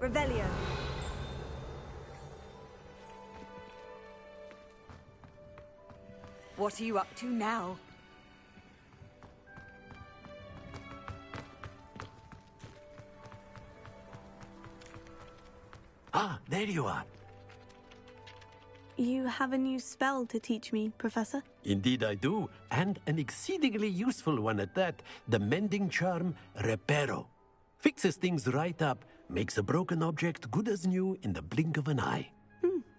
Revelio. What are you up to now? Ah, there you are. You have a new spell to teach me, Professor? Indeed I do, and an exceedingly useful one at that. The mending charm, Reparo. Fixes things right up, makes a broken object good as new in the blink of an eye.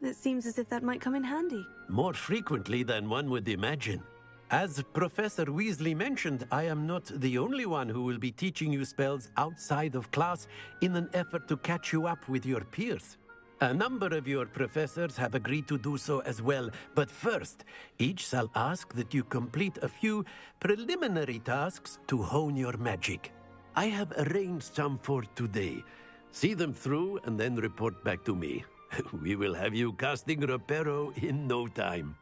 It seems as if that might come in handy. More frequently than one would imagine. As Professor Weasley mentioned, I am not the only one who will be teaching you spells outside of class in an effort to catch you up with your peers. A number of your professors have agreed to do so as well, but first, each shall ask that you complete a few preliminary tasks to hone your magic. I have arranged some for today. See them through and then report back to me. We will have you casting Reparo in no time.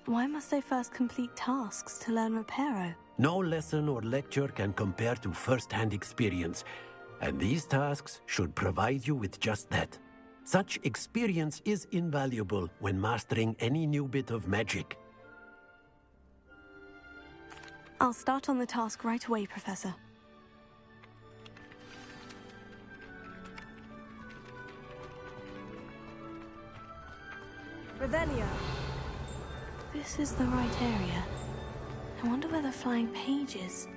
Why must I first complete tasks to learn Reparo? No lesson or lecture can compare to first-hand experience, and these tasks should provide you with just that. Such experience is invaluable when mastering any new bit of magic. I'll start on the task right away, Professor. Revelio. This is the right area. I wonder where the flying page is.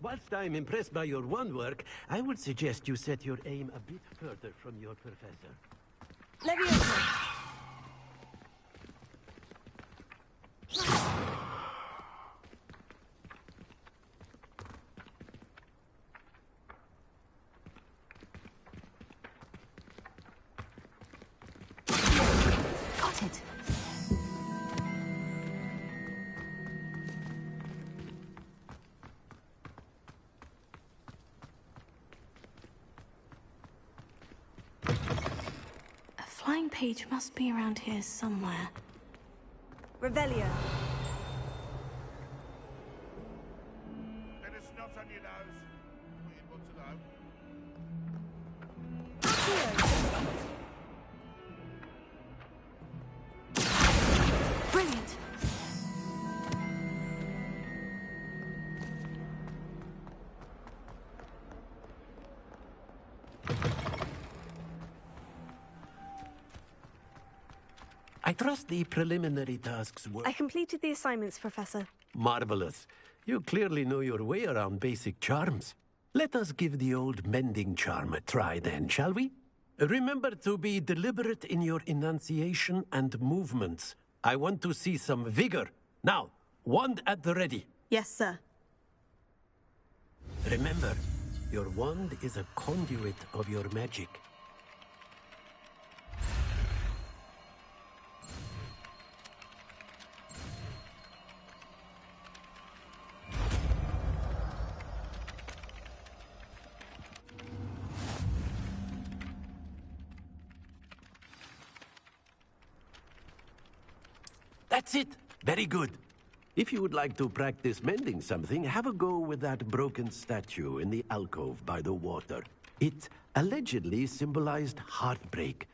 Whilst I'm impressed by your wand work, I would suggest you set your aim a bit further from your professor. Leviosa. Got it. A flying page must be around here somewhere. Revelio. Let us not on your nose. What you'd want to know. Brilliant! I trust the preliminary tasks were... I completed the assignments, Professor. Marvelous. You clearly know your way around basic charms. Let us give the old mending charm a try then, shall we? Remember to be deliberate in your enunciation and movements. I want to see some vigor. Now, wand at the ready. Yes, sir. Remember, your wand is a conduit of your magic. That's it. Very good. If you would like to practice mending something, have a go with that broken statue in the alcove by the water. It allegedly symbolized heartbreak.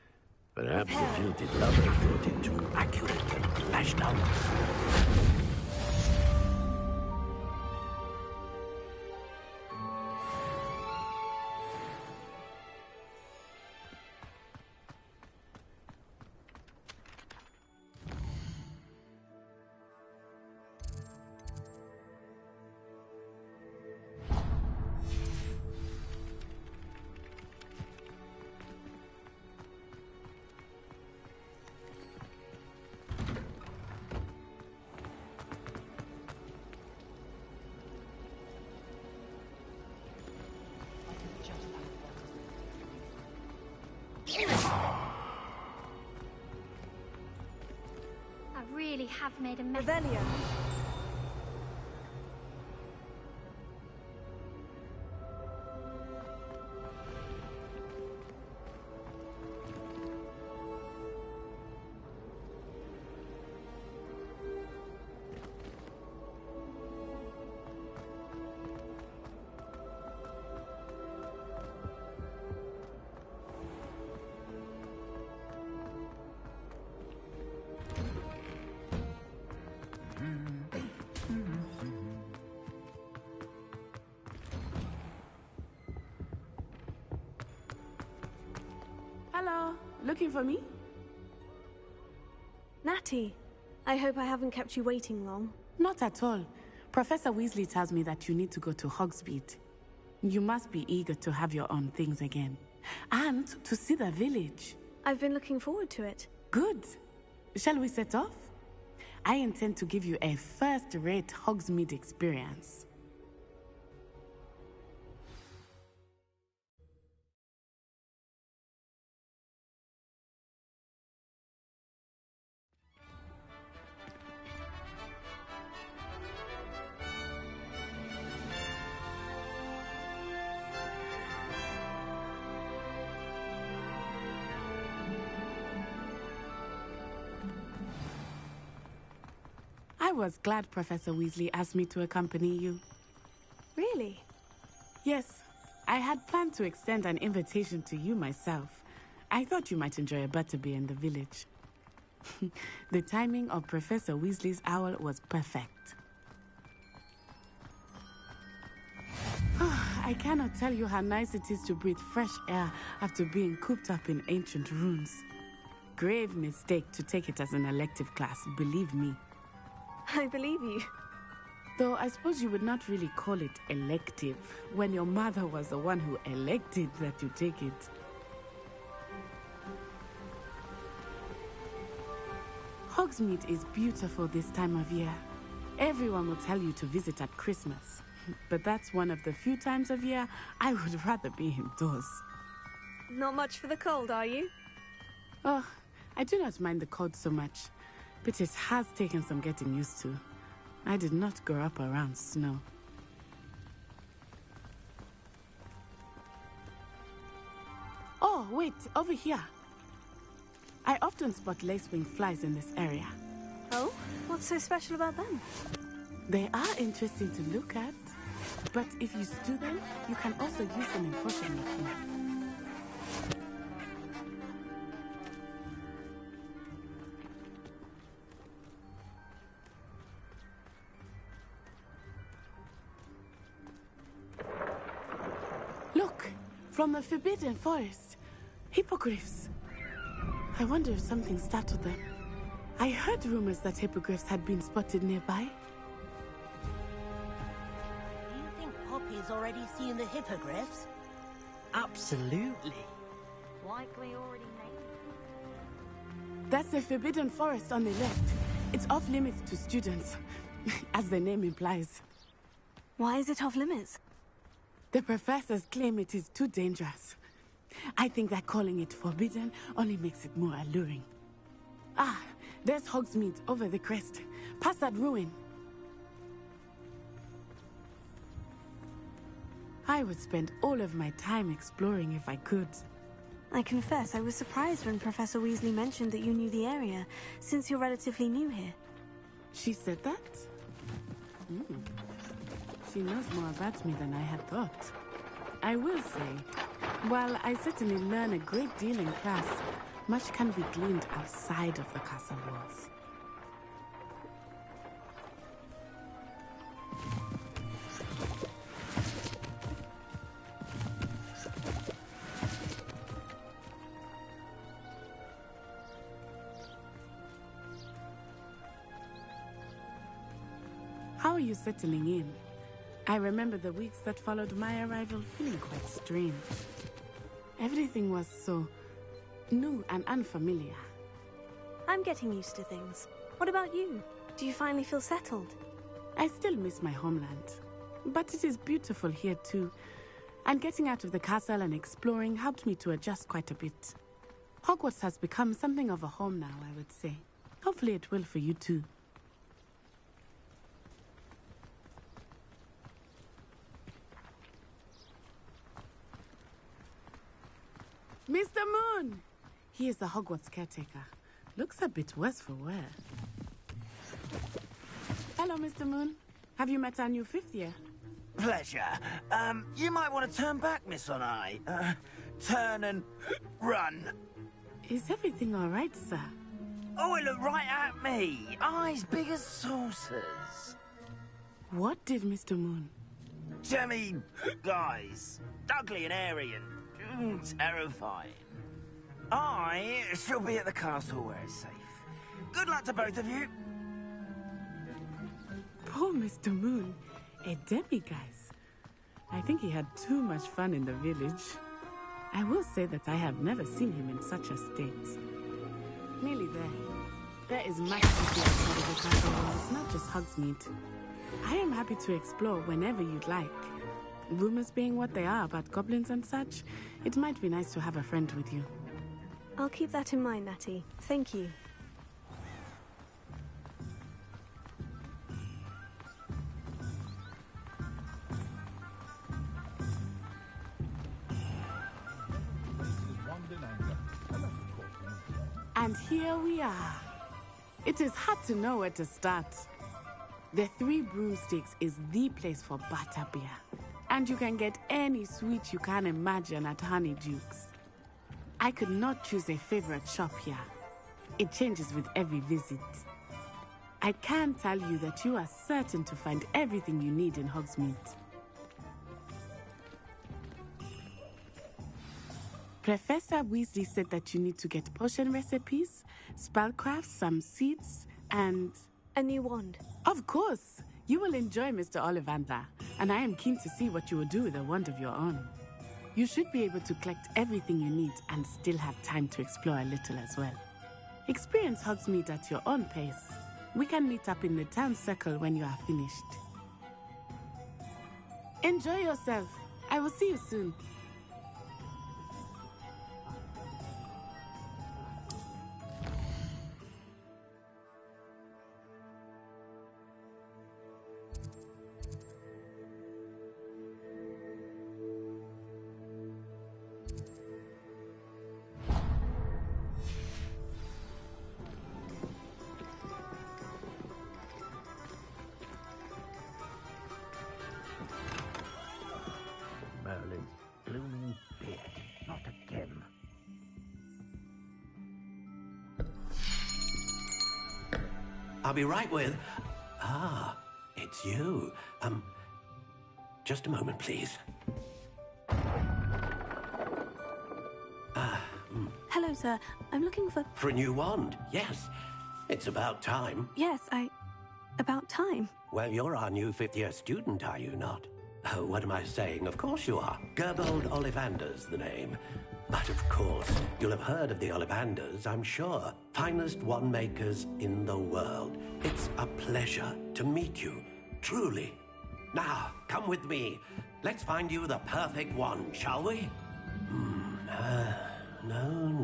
Perhaps the jilted lover thought it too accurate and lashed out. really have made a mess. Revelio. Hello, looking for me? Natty, I hope I haven't kept you waiting long. Not at all. Professor Weasley tells me that you need to go to Hogsmeade. You must be eager to have your own things again. And to see the village. I've been looking forward to it. Good. Shall we set off? I intend to give you a first-rate Hogsmeade experience. I was glad Professor Weasley asked me to accompany you. Really? Yes, I had planned to extend an invitation to you myself. I thought you might enjoy a butterbeer in the village. The timing of Professor Weasley's owl was perfect. I cannot tell you how nice it is to breathe fresh air after being cooped up in ancient ruins. Grave mistake to take it as an elective class, believe me. I believe you. Though I suppose you would not really call it elective when your mother was the one who elected that you take it. Hogsmeade is beautiful this time of year. Everyone will tell you to visit at Christmas. But that's one of the few times of year I would rather be indoors. Not much for the cold, are you? Oh, I do not mind the cold so much. But it has taken some getting used to. I did not grow up around snow. Oh, wait, over here. I often spot lacewing flies in this area. Oh? What's so special about them? They are interesting to look at. But if you stew them, you can also use them in potion making. Look, from the Forbidden Forest. Hippogriffs. I wonder if something startled them. I heard rumors that hippogriffs had been spotted nearby. Do you think Poppy's already seen the hippogriffs? Absolutely. Likely already made. That's the Forbidden Forest on the left. It's off limits to students, as the name implies. Why is it off limits? The professors claim it is too dangerous. I think that calling it forbidden only makes it more alluring. Ah, there's Hogsmeade over the crest. Past that ruin. I would spend all of my time exploring if I could. I confess I was surprised when Professor Weasley mentioned that you knew the area, since you're relatively new here. She said that? She knows more about me than I had thought. I will say, while I certainly learn a great deal in class, much can be gleaned outside of the castle walls. How are you settling in? I remember the weeks that followed my arrival feeling quite strange. Everything was so new and unfamiliar. I'm getting used to things. What about you? Do you finally feel settled? I still miss my homeland, but it is beautiful here too. And getting out of the castle and exploring helped me to adjust quite a bit. Hogwarts has become something of a home now, I would say. Hopefully it will for you too. Mr. Moon! He is the Hogwarts caretaker. Looks a bit worse for wear. Hello, Mr. Moon. Have you met our new fifth year? Pleasure. You might want to turn back, Miss Onai. Turn and run. Is everything all right, sir? Oh, it looked right at me. Eyes big as saucers. What did Mr. Moon? Jemmy guys. Ugly and airy and terrifying. I shall be at the castle where it's safe. Good luck to both of you. Poor Mr. Moon. A demiguise. I think he had too much fun in the village. I will say that I have never seen him in such a state. Nearly there. There is much to see outside of the castle, and it's not just Hogsmeade. I am happy to explore whenever you'd like. Rumors being what they are about goblins and such, it might be nice to have a friend with you. I'll keep that in mind, Natty. Thank you. And here we are. It is hard to know where to start. The Three Broomsticks is the place for butterbeer. And you can get any sweet you can imagine at Honeydukes. I could not choose a favorite shop here. It changes with every visit. I can tell you that you are certain to find everything you need in Hogsmeade. Professor Weasley said that you need to get potion recipes, spellcraft, some seeds, and... A new wand. Of course! You will enjoy Mr. Ollivander, and I am keen to see what you will do with a wand of your own. You should be able to collect everything you need and still have time to explore a little as well. Experience Hogsmeade at your own pace. We can meet up in the town circle when you are finished. Enjoy yourself. I will see you soon. Merlin's blooming beard. Not again. I'll be right with... Ah, it's you. Just a moment, please. Hello, sir. I'm looking for... For a new wand, yes. It's about time. Yes, About time. Well, you're our new fifth-year student, are you not? Oh, what am I saying? Of course you are. Gerbold Ollivander's the name. But of course, you'll have heard of the Ollivanders, I'm sure. Finest wand makers in the world. It's a pleasure to meet you, truly. Now, come with me. Let's find you the perfect wand, shall we? No,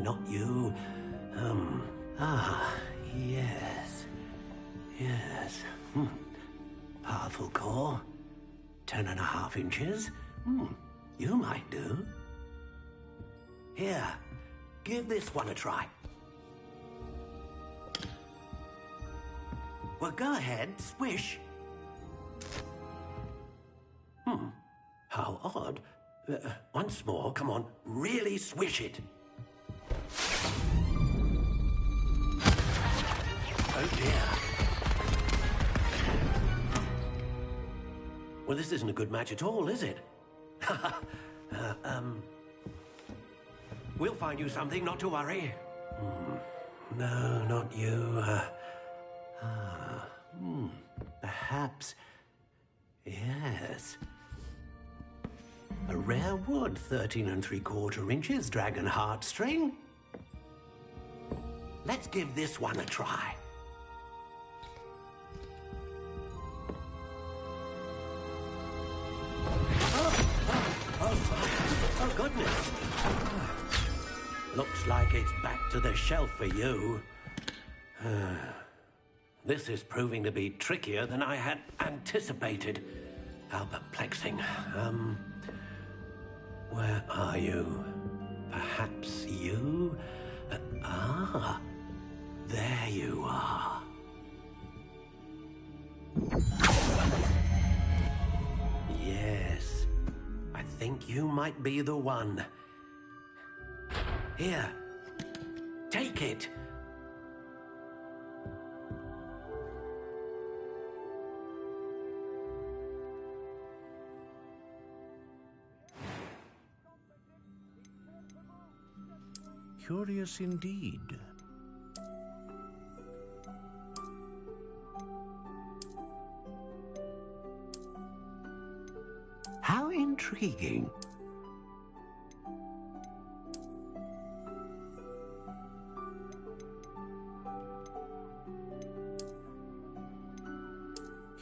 not you. Yes. Powerful core. 10.5 inches. You might do. Here, give this one a try. Well, go ahead, swish. How odd. Once more, come on, really swish it. Oh dear. Well, this isn't a good match at all, is it? We'll find you something, not to worry. No, not you. Perhaps... Yes. A rare wood, 13 3/4 inches, dragon heartstring. Let's give this one a try. Oh, goodness. Looks like it's back to the shelf for you. This is proving to be trickier than I had anticipated. How perplexing. Where are you? Perhaps you? There you are. Yes, I think you might be the one. Here, take it. Curious indeed. How intriguing.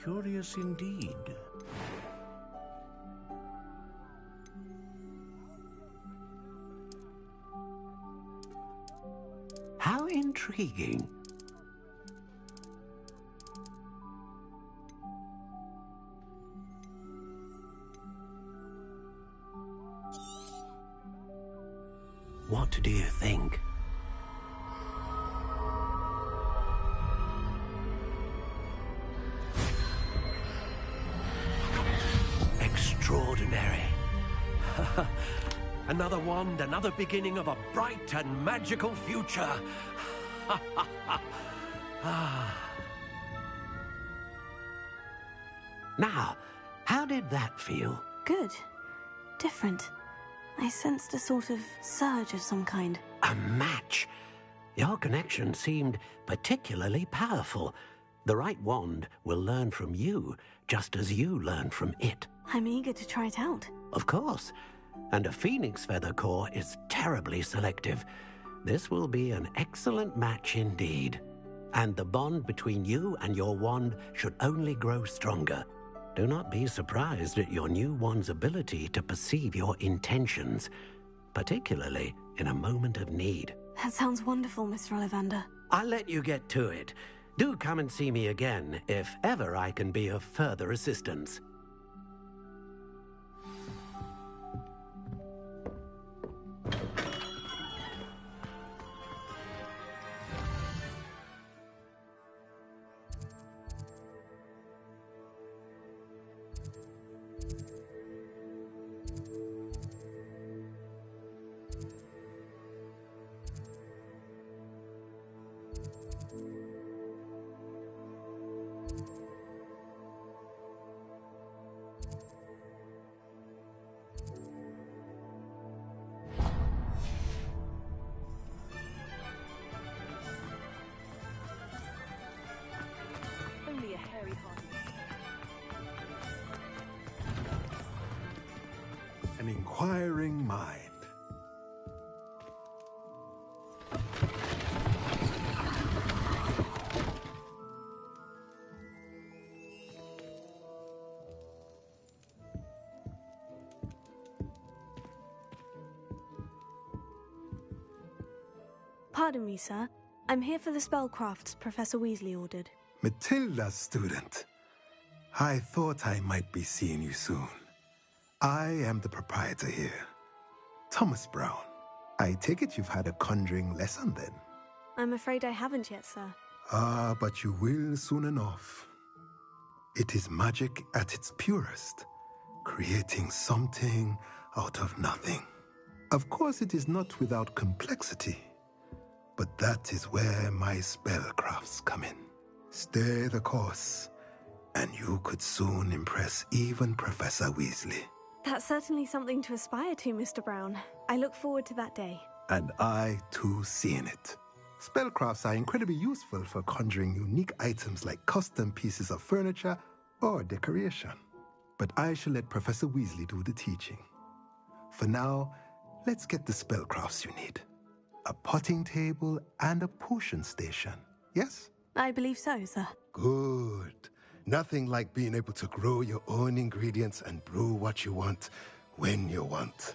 Curious indeed. How intriguing. What do you think? Extraordinary. Another wand, another beginning of a bright and magical future. Now, how did that feel? Good. Different. I sensed a sort of surge of some kind. A match. Your connection seemed particularly powerful. The right wand will learn from you, just as you learn from it. I'm eager to try it out. Of course. And a phoenix feather core is terribly selective. This will be an excellent match indeed. And the bond between you and your wand should only grow stronger. Do not be surprised at your new wand's ability to perceive your intentions, particularly in a moment of need. That sounds wonderful, Mr. Ollivander. I'll let you get to it. Do come and see me again if ever I can be of further assistance. Only a hairy heart. An inquiring mind. Pardon me, sir. I'm here for the spellcrafts Professor Weasley ordered. Matilda's student. I thought I might be seeing you soon. I am the proprietor here, Thomas Brown. I take it you've had a conjuring lesson then? I'm afraid I haven't yet, sir. Ah, but you will soon enough. It is magic at its purest, creating something out of nothing. Of course, it is not without complexity, but that is where my spellcrafts come in. Stay the course, and you could soon impress even Professor Weasley. That's certainly something to aspire to, Mr. Brown. I look forward to that day. And I, too, seeing it. Spellcrafts are incredibly useful for conjuring unique items like custom pieces of furniture or decoration. But I shall let Professor Weasley do the teaching. For now, let's get the spellcrafts you need. A potting table and a potion station, yes? I believe so, sir. Good. Nothing like being able to grow your own ingredients and brew what you want when you want.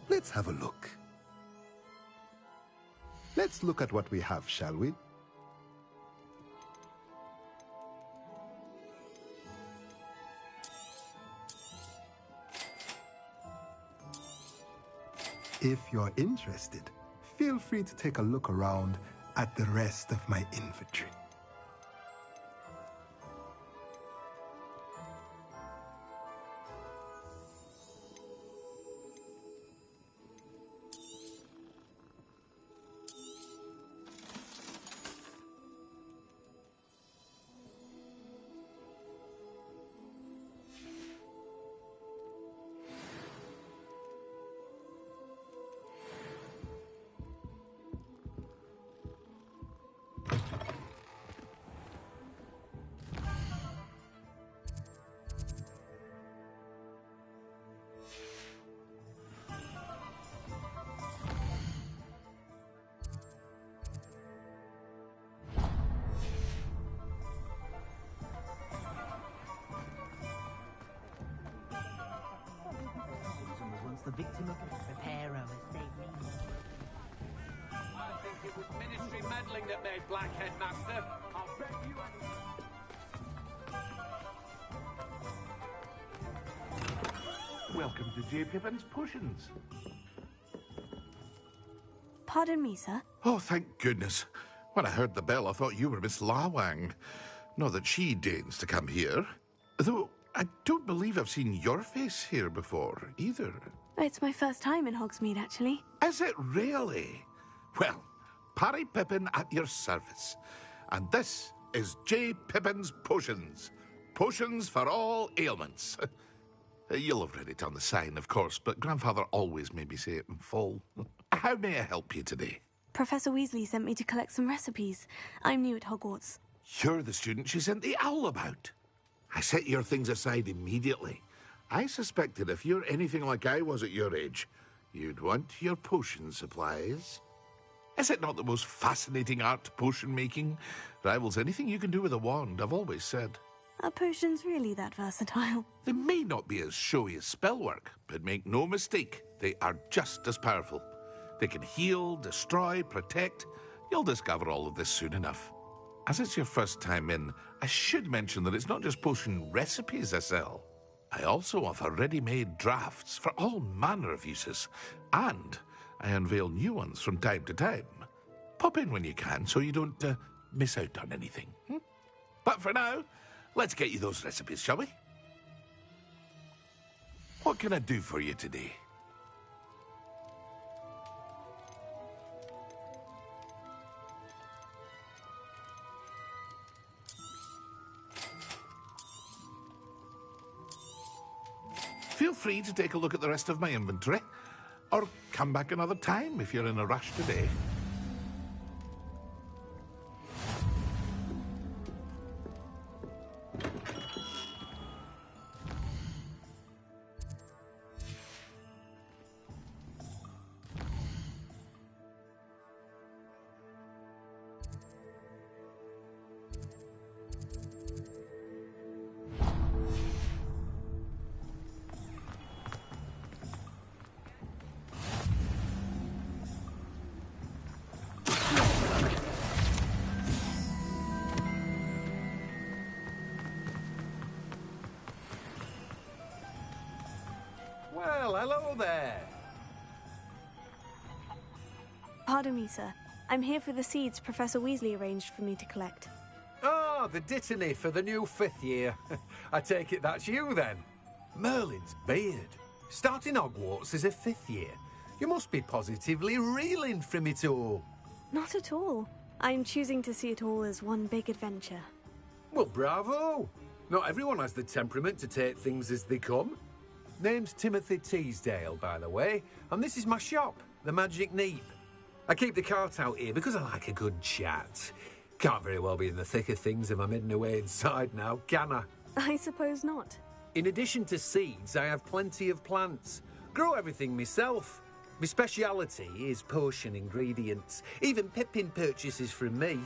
Let's have a look. Let's look at what we have, shall we? If you're interested, feel free to take a look around at the rest of my inventory. The victim of repair hours, they mean. I think it was ministry meddling that made Black Headmaster. I'll bet you Welcome to J. Pippin's Potions. Pardon me, sir. Oh, thank goodness. When I heard the bell, I thought you were Miss Lawang. Not that she deigns to come here. Though I don't believe I've seen your face here before, either. It's my first time in Hogsmeade, actually. Is it really? Well, Parry Pippin at your service. And this is J. Pippin's Potions. Potions for all ailments. You'll have read it on the sign, of course, but Grandfather always made me say it in full. How may I help you today? Professor Weasley sent me to collect some recipes. I'm new at Hogwarts. You're the student she sent the owl about. I set your things aside immediately. I suspected if you're anything like I was at your age, you'd want your potion supplies. Is it not the most fascinating art, potion making? Rivals anything you can do with a wand, I've always said. Are potions really that versatile? They may not be as showy as spellwork, but make no mistake, they are just as powerful. They can heal, destroy, protect. You'll discover all of this soon enough. As it's your first time in, I should mention that it's not just potion recipes I sell. I also offer ready-made drafts for all manner of uses, and I unveil new ones from time to time. Pop in when you can so you don't miss out on anything. But for now, let's get you those recipes, shall we? What can I do for you today? Feel free to take a look at the rest of my inventory, or come back another time if you're in a rush today. Well, hello there. Pardon me, sir. I'm here for the seeds Professor Weasley arranged for me to collect. Oh, the dittany for the new 5th year. I take it that's you, then. Merlin's beard. Starting Hogwarts as a 5th year. You must be positively reeling from it all. Not at all. I'm choosing to see it all as one big adventure. Well, bravo. Not everyone has the temperament to take things as they come. Name's Timothy Teasdale, by the way, and this is my shop, the Magic Neep. I keep the cart out here because I like a good chat. Can't very well be in the thick of things if I'm hidden away inside now, can I? I suppose not. In addition to seeds, I have plenty of plants. Grow everything myself. My speciality is potion ingredients. Even Pippin purchases from me.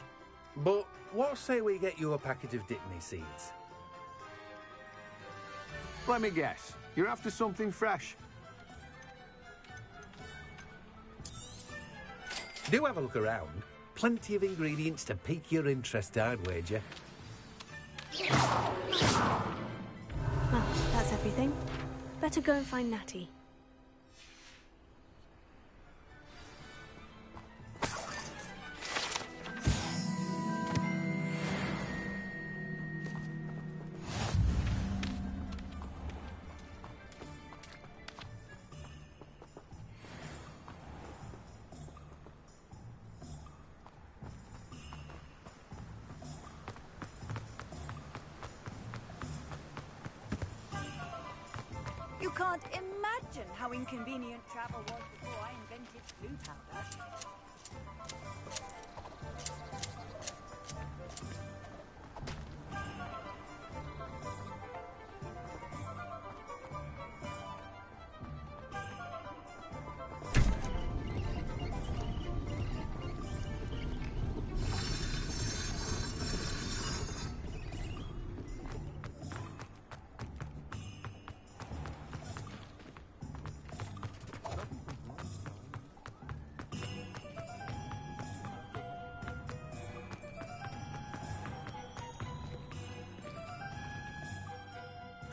But what say we get you a packet of Dittany seeds? Let me guess. You're after something fresh. Do have a look around. Plenty of ingredients to pique your interest, I'd wager. Well, that's everything. Better go and find Natty. can't imagine how inconvenient travel was before I invented blue powder.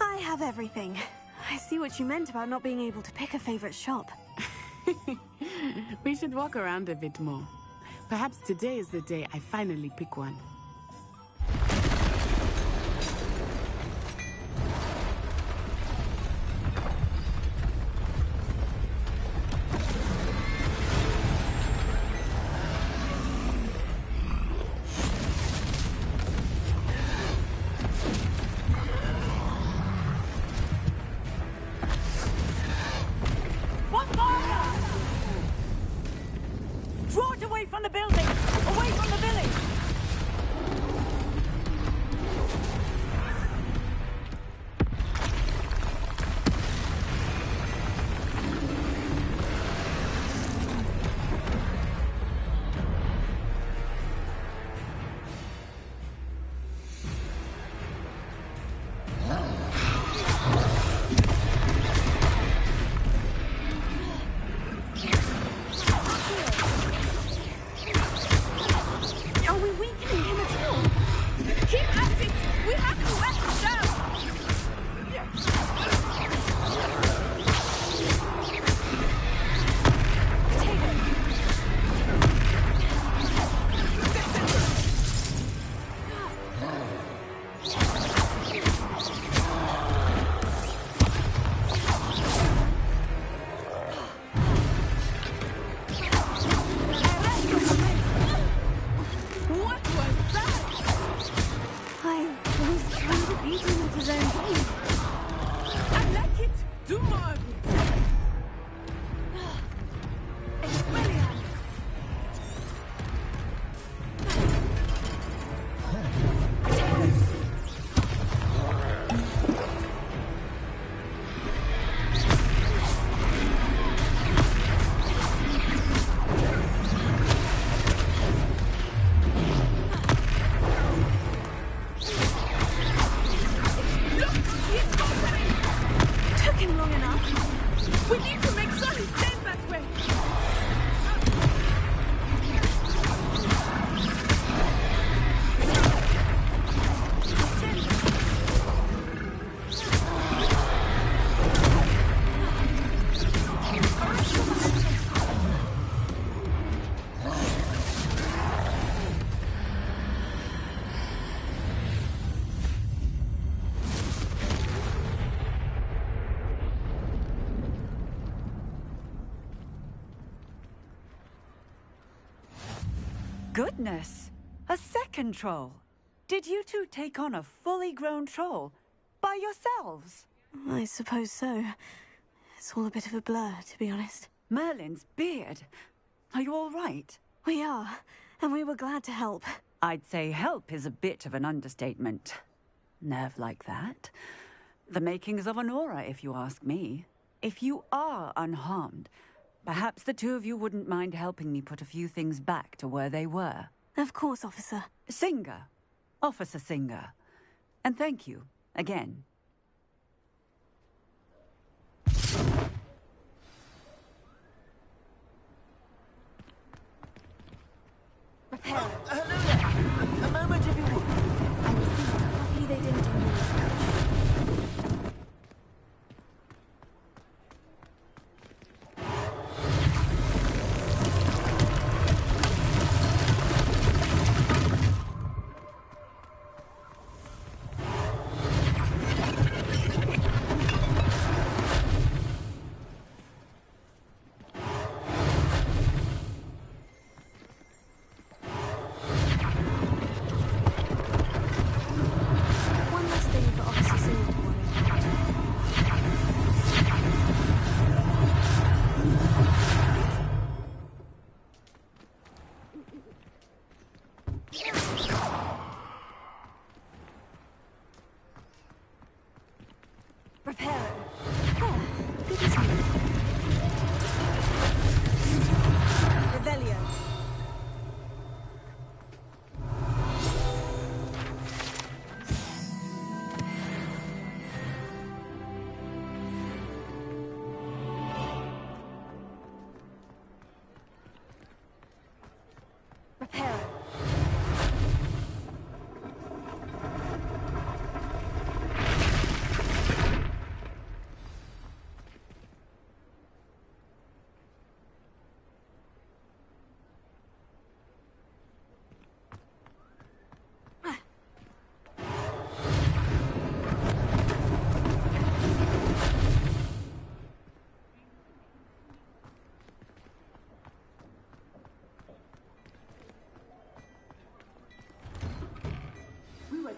I have everything. I see what you meant about not being able to pick a favorite shop. We should walk around a bit more. Perhaps today is the day I finally pick one. Draw it away from the building! Away from the village! Are we weakening him at all? Keep at it! We have to let him down! What was that? I was trying to beat him at his own game. I like it! Do more of it! Look! He's opening! Took him long enough. We need to make sure he stays that way! Goodness! A second troll! Did you two take on a fully grown troll? By yourselves? I suppose so. It's all a bit of a blur, to be honest. Merlin's beard. Are you all right? We are, and we were glad to help. I'd say help is a bit of an understatement. Nerve like that. The makings of an aura, if you ask me. If you are unharmed, perhaps the two of you wouldn't mind helping me put a few things back to where they were. Of course, officer. Singer. Officer Singer. And thank you, again. Repair. Hello there. A moment if you would. Luckily they didn't do more research.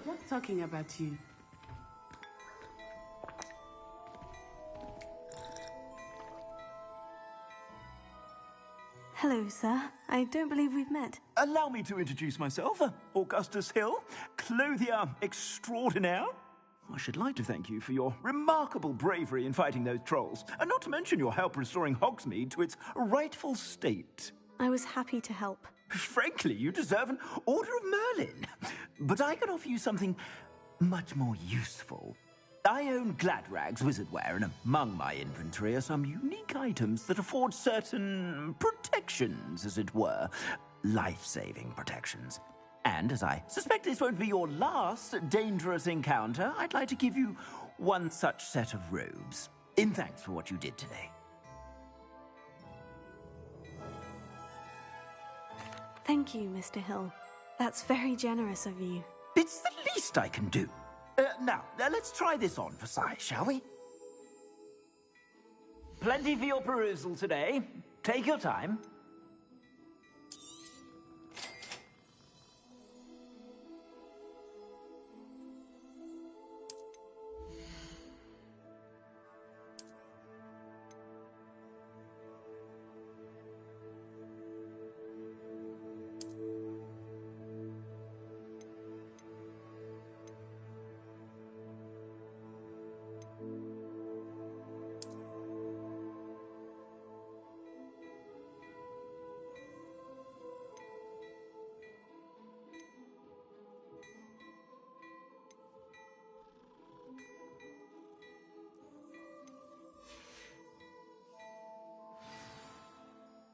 not talking about you. Hello, sir. I don't believe we've met. Allow me to introduce myself. Augustus Hill, clothier extraordinaire. I should like to thank you for your remarkable bravery in fighting those trolls, and not to mention your help restoring Hogsmeade to its rightful state. I was happy to help. Frankly, you deserve an Order of Merlin. But I can offer you something much more useful. I own Gladrag's wizardware, and among my inventory are some unique items that afford certain protections, as it were. Life-saving protections. And as I suspect this won't be your last dangerous encounter, I'd like to give you one such set of robes, in thanks for what you did today. Thank you, Mr. Hill. That's very generous of you. It's the least I can do. Now, let's try this on for size, shall we? Plenty for your perusal today. Take your time.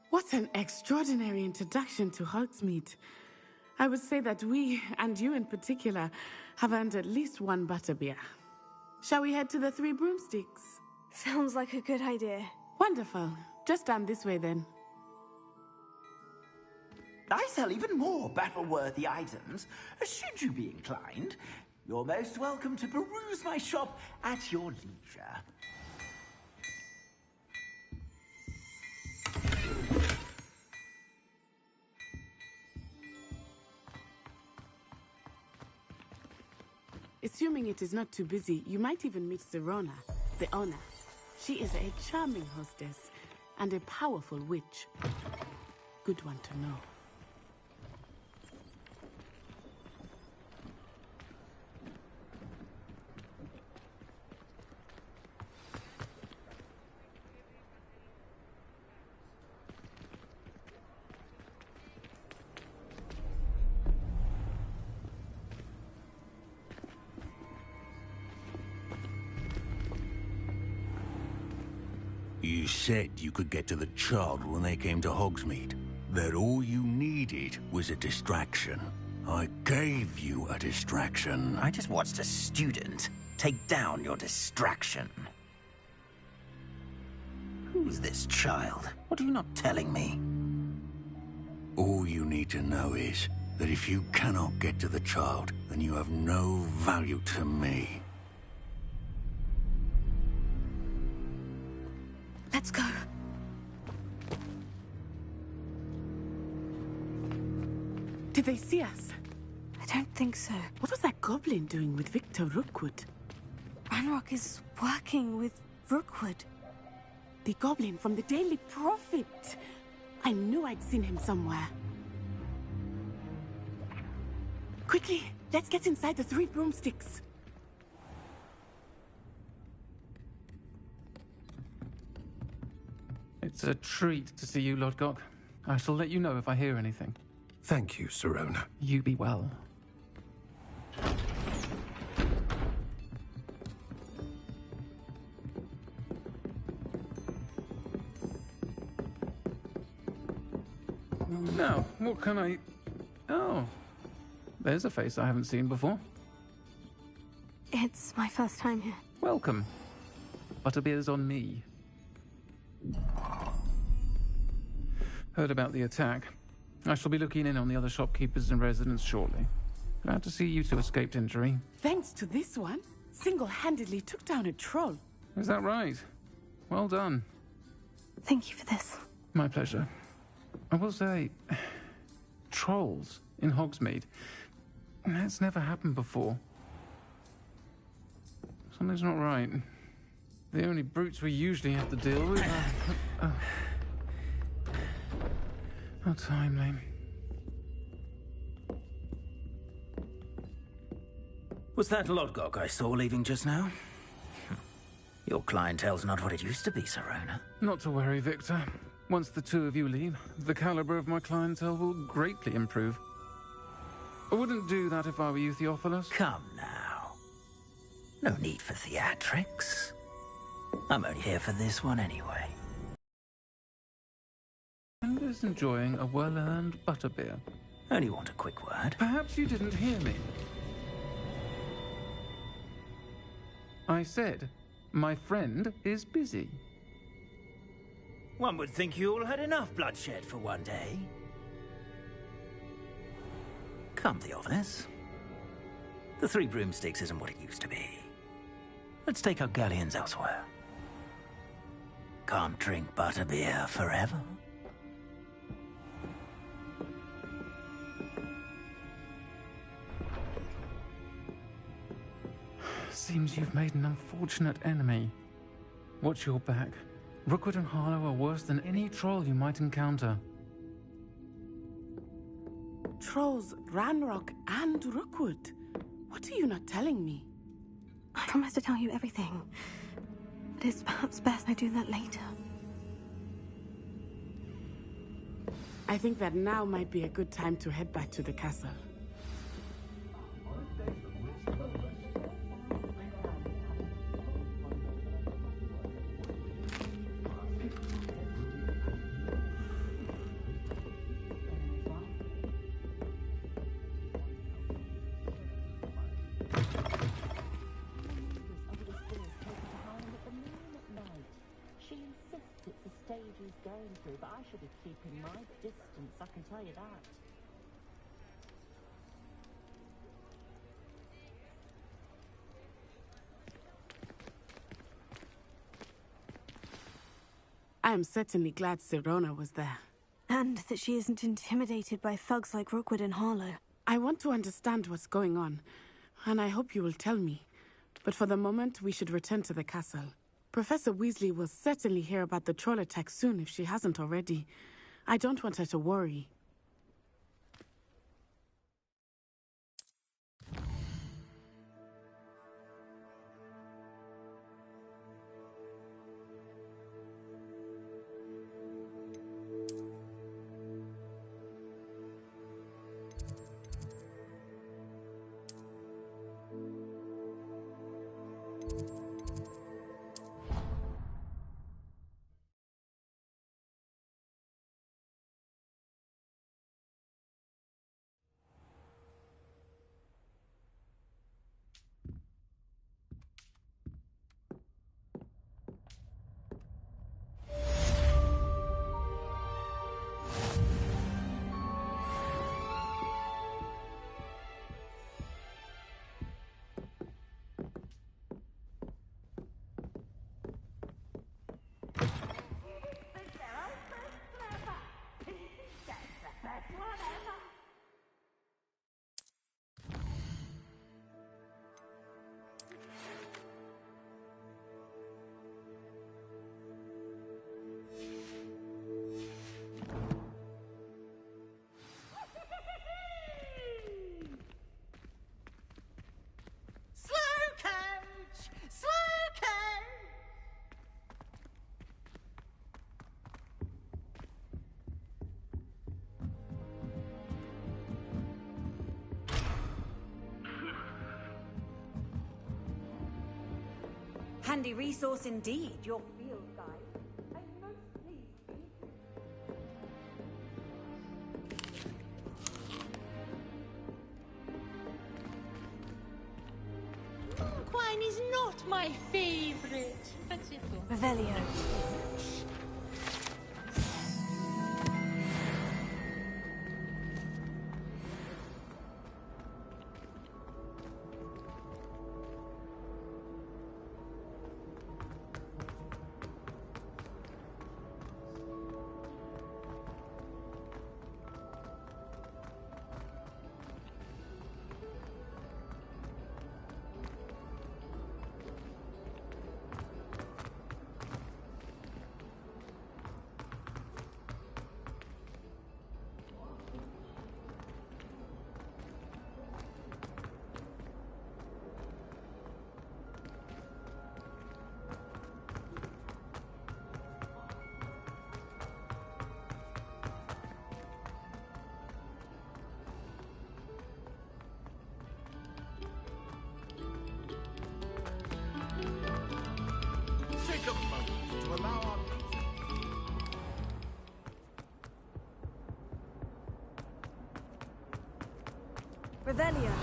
What an extraordinary introduction to Hogsmeade. I would say that we, and you in particular, have earned at least one butterbeer. Shall we head to the Three Broomsticks? Sounds like a good idea. Wonderful. Just down this way then. I sell even more battle-worthy items. Should you be inclined, you're most welcome to peruse my shop at your leisure. Assuming it is not too busy, you might even meet Serona, the owner. She is a charming hostess and a powerful witch. Good one to know. You said you could get to the child when they came to Hogsmeade. That all you needed was a distraction. I gave you a distraction. I just watched a student take down your distraction. Who's this child? What are you not telling me? All you need to know is that if you cannot get to the child, then you have no value to me. Let's go. Did they see us? I don't think so. What was that goblin doing with Victor Rookwood? Ranrock is working with Rookwood. The goblin from the Daily Prophet. I knew I'd seen him somewhere. Quickly, let's get inside the Three Broomsticks. It's a treat to see you, Lodgok. I shall let you know if I hear anything. Thank you, Serona. You be well. Now, what can I... Oh, there's a face I haven't seen before. It's my first time here. Welcome. Butterbeer's on me. Heard about the attack. I shall be looking in on the other shopkeepers and residents shortly. Glad to see you two escaped injury. Thanks to this one, single-handedly took down a troll. Is that right? Well done. Thank you for this. My pleasure. I will say, trolls in Hogsmeade. That's never happened before. Something's not right. The only brutes we usually have to deal with are... How timely. Was that Lodgok I saw leaving just now? Your clientele's not what it used to be, Sirona. Not to worry, Victor. Once the two of you leave, the caliber of my clientele will greatly improve. I wouldn't do that if I were you, Theophilus. Come now. No need for theatrics. I'm only here for this one anyway. I'm just enjoying a well-earned butterbeer. Only want a quick word. Perhaps you didn't hear me. I said, my friend is busy. One would think you all had enough bloodshed for one day. Come, Theophilus. The Three Broomsticks isn't what it used to be. Let's take our galleons elsewhere. Can't drink butterbeer forever. Seems you've made an unfortunate enemy. Watch your back. Rookwood and Harlow are worse than any troll you might encounter. Trolls, Ranrock, and Rookwood. What are you not telling me? I promise to tell you everything. But it's perhaps best I do that later. I think that now might be a good time to head back to the castle. But I should be keeping my distance, I can tell you that. I am certainly glad Sirona was there. And that she isn't intimidated by thugs like Rookwood and Harlow. I want to understand what's going on, and I hope you will tell me. But for the moment, we should return to the castle. Professor Weasley will certainly hear about the troll attack soon if she hasn't already. I don't want her to worry. Handy resource indeed, your field guide. I'm most pleased. Quine is not my favorite. That's it. Revelio. allow our meeting. Revelio.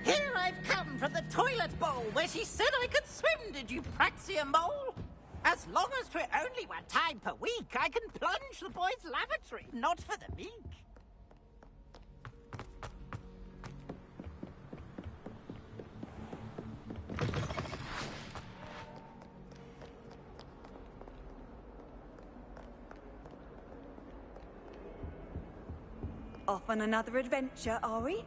Here I've come from the toilet bowl where she said I could swim, did you praxia mole? As long as 'twere only one time per week, I can plunge the boys' lavatory, not for the meek. Off on another adventure, are we?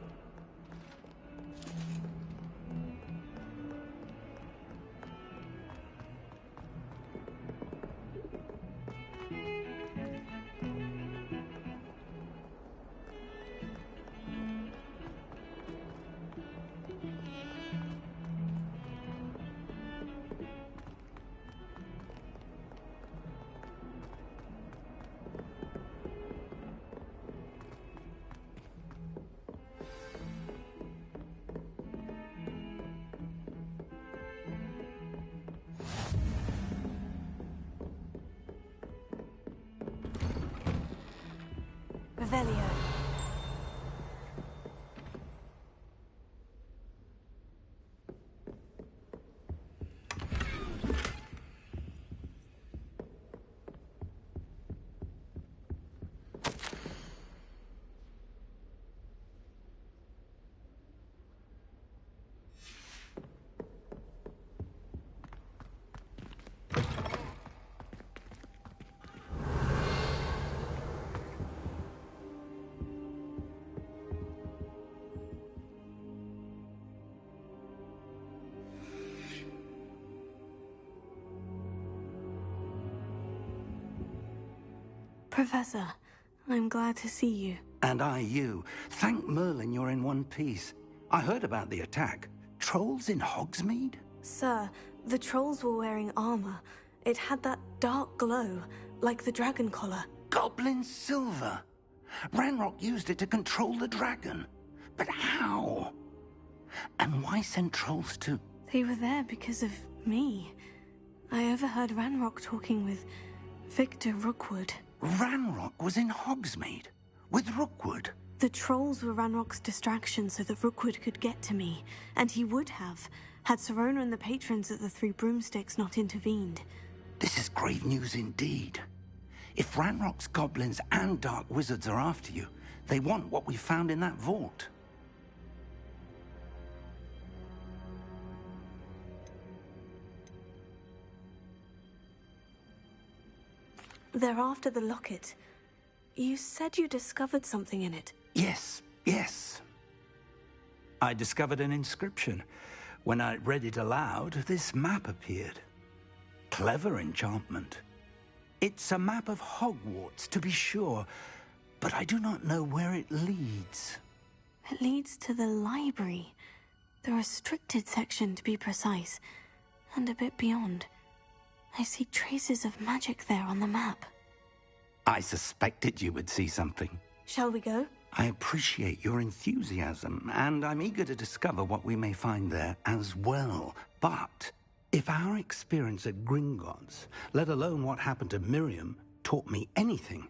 Revelio. Professor, I'm glad to see you. And I you. Thank Merlin you're in one piece. I heard about the attack. Trolls in Hogsmeade? Sir, the trolls were wearing armor. It had that dark glow, like the dragon collar. Goblin silver! Ranrock used it to control the dragon. But how? And why send trolls to... They were there because of me. I overheard Ranrock talking with Victor Rookwood. Ranrock was in Hogsmeade? With Rookwood? The trolls were Ranrock's distraction so that Rookwood could get to me. And he would have, had Serona and the patrons at the Three Broomsticks not intervened. This is grave news indeed. If Ranrock's goblins and dark wizards are after you, they want what we found in that vault. They're after the locket. You said you discovered something in it. Yes. I discovered an inscription. When I read it aloud, this map appeared. Clever enchantment. It's a map of Hogwarts, to be sure, but I do not know where it leads. It leads to the library. The restricted section, to be precise. And a bit beyond. I see traces of magic there on the map. I suspected you would see something. Shall we go? I appreciate your enthusiasm, and I'm eager to discover what we may find there as well. But if our experience at Gringotts, let alone what happened to Miriam, taught me anything,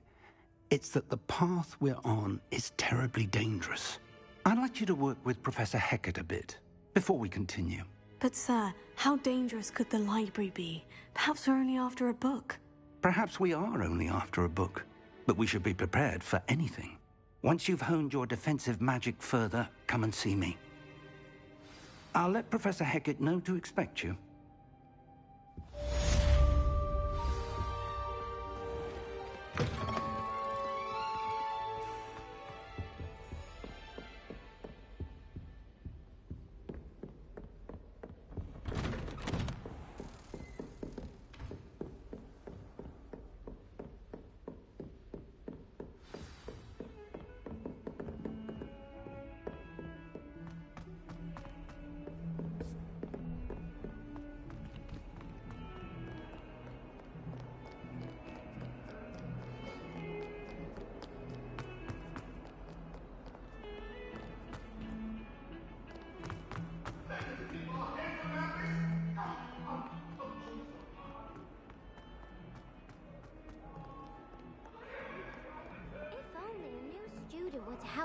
it's that the path we're on is terribly dangerous. I'd like you to work with Professor Hecat a bit before we continue. But sir, how dangerous could the library be? Perhaps we're only after a book. Perhaps we are only after a book, but we should be prepared for anything. Once you've honed your defensive magic further, come and see me. I'll let Professor Hecat know to expect you.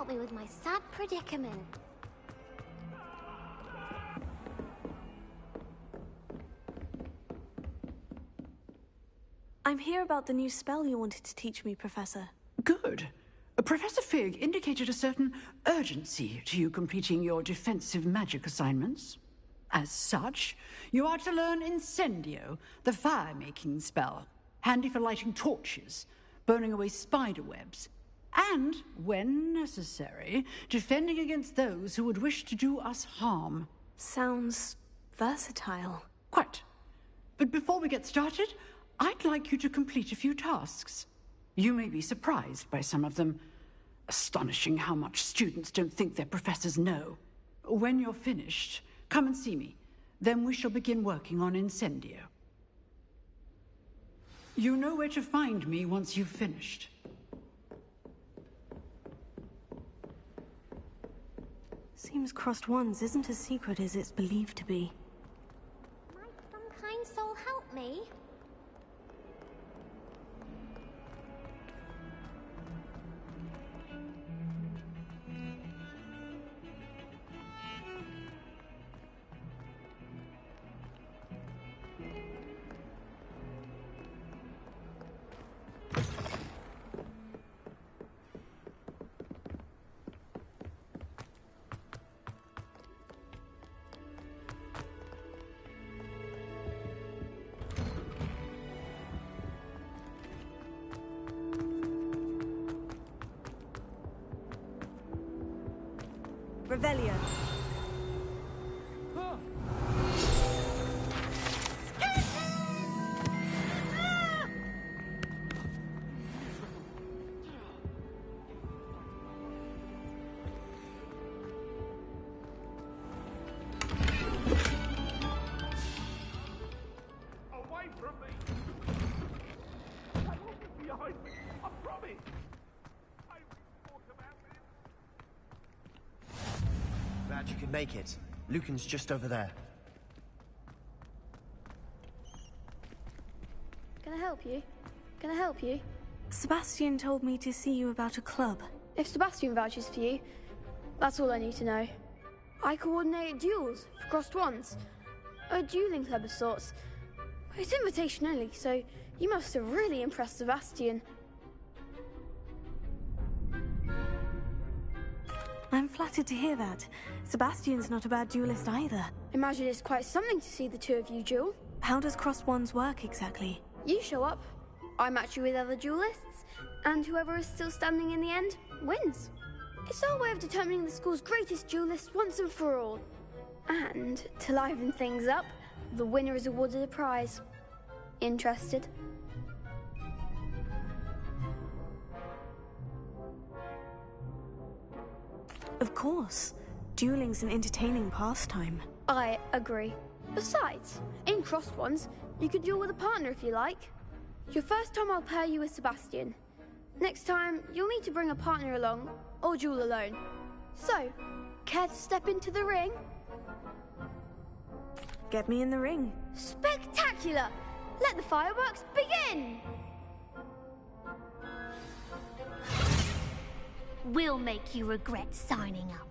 help me with my sad predicament. I'm here about the new spell you wanted to teach me, Professor. Good. Professor Fig indicated a certain urgency to you completing your defensive magic assignments. As such, you are to learn Incendio, the fire-making spell, handy for lighting torches, burning away spider webs, and, when necessary, defending against those who would wish to do us harm. Sounds versatile. Quite. But before we get started, I'd like you to complete a few tasks. You may be surprised by some of them. Astonishing how much students don't think their professors know. When you're finished, come and see me. Then we shall begin working on Incendio. You know where to find me once you've finished. Seems Crossed Wands isn't as secret as it's believed to be. Might some kind soul help me? Revelio. Away from me! I won't be behind me, I promise! I will talk about it. Glad you could make it. Lucan's just over there. Can I help you? Can I help you? Sebastian told me to see you about a club. If Sebastian vouches for you, that's all I need to know. I coordinate duels for Crossed Wands. A dueling club of sorts. It's invitation only, so you must have really impressed Sebastian. I'm flattered to hear that. Sebastian's not a bad duelist either. Imagine it's quite something to see the two of you duel. How does Crossed Wands work exactly? You show up, I match you with other duelists, and whoever is still standing in the end wins. It's our way of determining the school's greatest duelist once and for all. And to liven things up, the winner is awarded a prize. Interested? Of course. Dueling's an entertaining pastime. I agree. Besides, in Crossed Wands, you could duel with a partner if you like. Your first time I'll pair you with Sebastian. Next time, you'll need to bring a partner along, or duel alone. So, care to step into the ring? Get me in the ring. Spectacular! Let the fireworks begin! We'll make you regret signing up.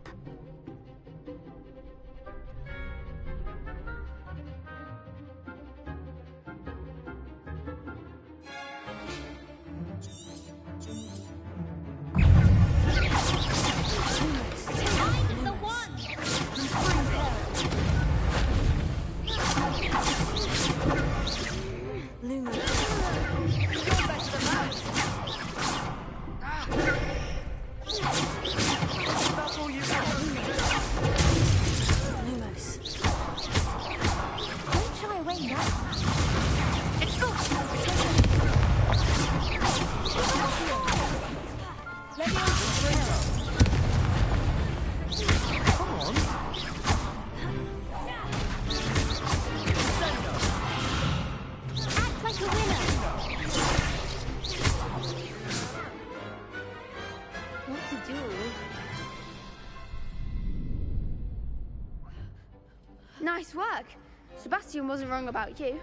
Nice work. Sebastian wasn't wrong about you.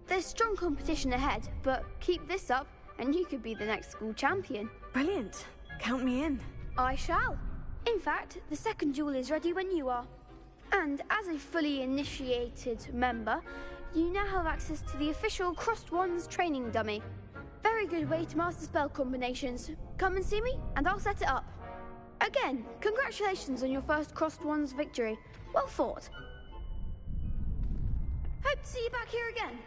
There's strong competition ahead, but keep this up and you could be the next school champion. Brilliant. Count me in. I shall. In fact, the second duel is ready when you are. And as a fully initiated member, you now have access to the official Crossed Wands training dummy. Very good way to master spell combinations. Come and see me, and I'll set it up. Again, congratulations on your first Crossed Wands victory. Well fought. Hope to see you back here again.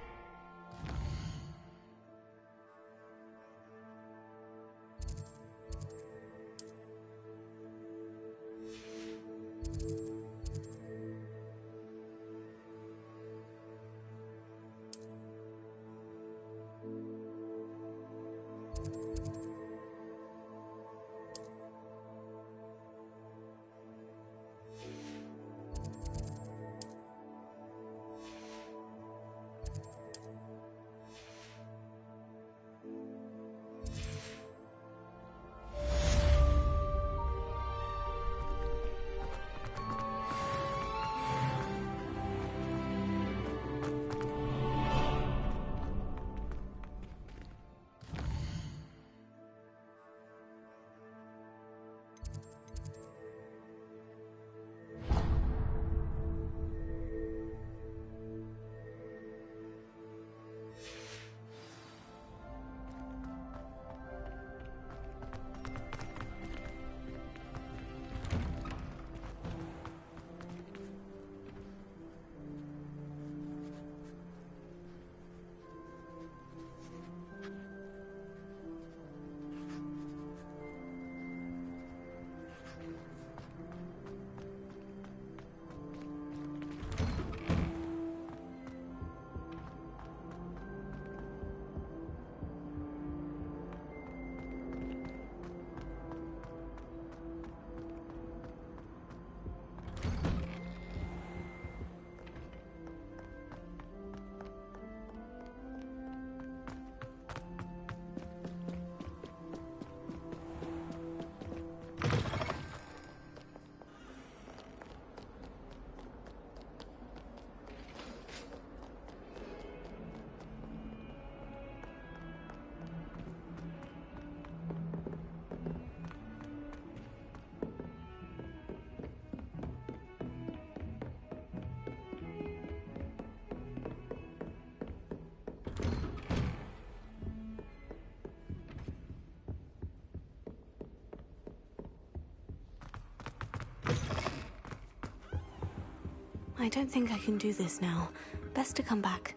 I don't think I can do this now. Best to come back.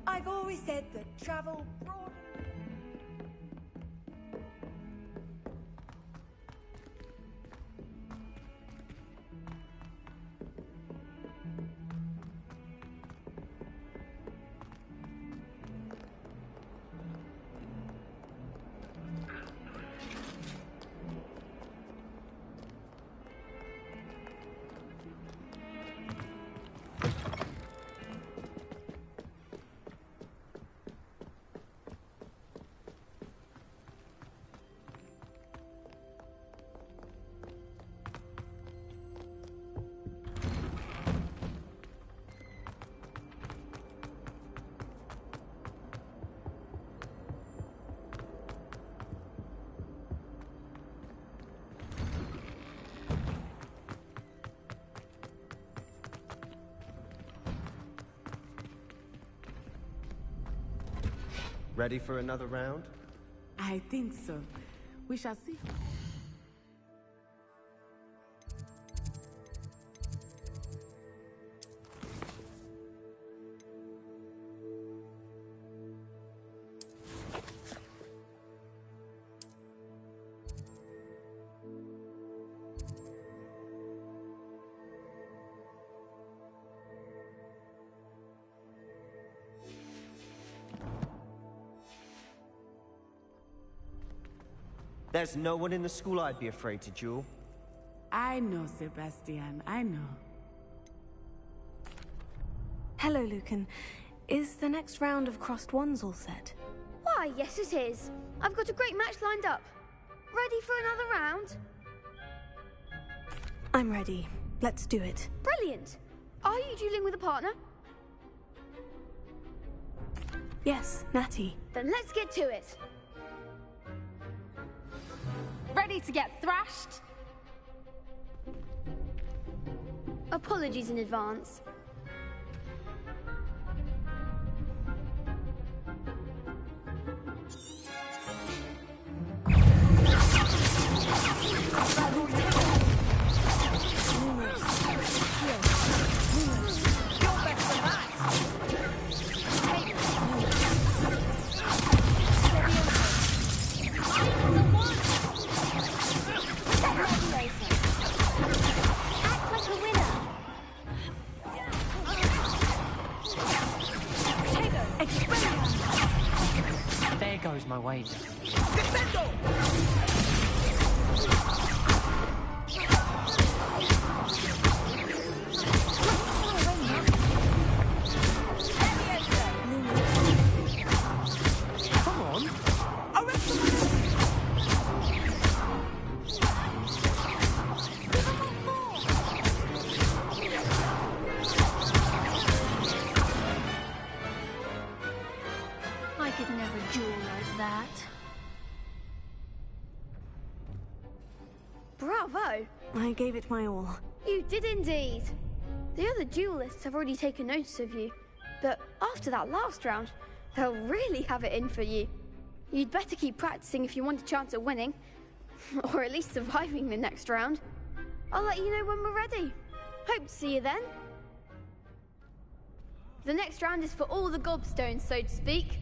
I've always said that travel broad. Ready for another round? I think so. We shall see. There's no one in the school I'd be afraid to duel. I know, Sebastian, I know. Hello, Lucan. Is the next round of crossed wands all set? Why, yes it is. I've got a great match lined up. Ready for another round? I'm ready. Let's do it. Brilliant. Are you dueling with a partner? Yes, Natty. Then let's get to it. Ready to get thrashed? Apologies in advance. There goes my wager. Come on. I could never duel like that. Bravo! I gave it my all. You did indeed. The other duelists have already taken notice of you, but after that last round, they'll really have it in for you. You'd better keep practicing if you want a chance at winning, or at least surviving the next round. I'll let you know when we're ready. Hope to see you then. The next round is for all the gobstones, so to speak.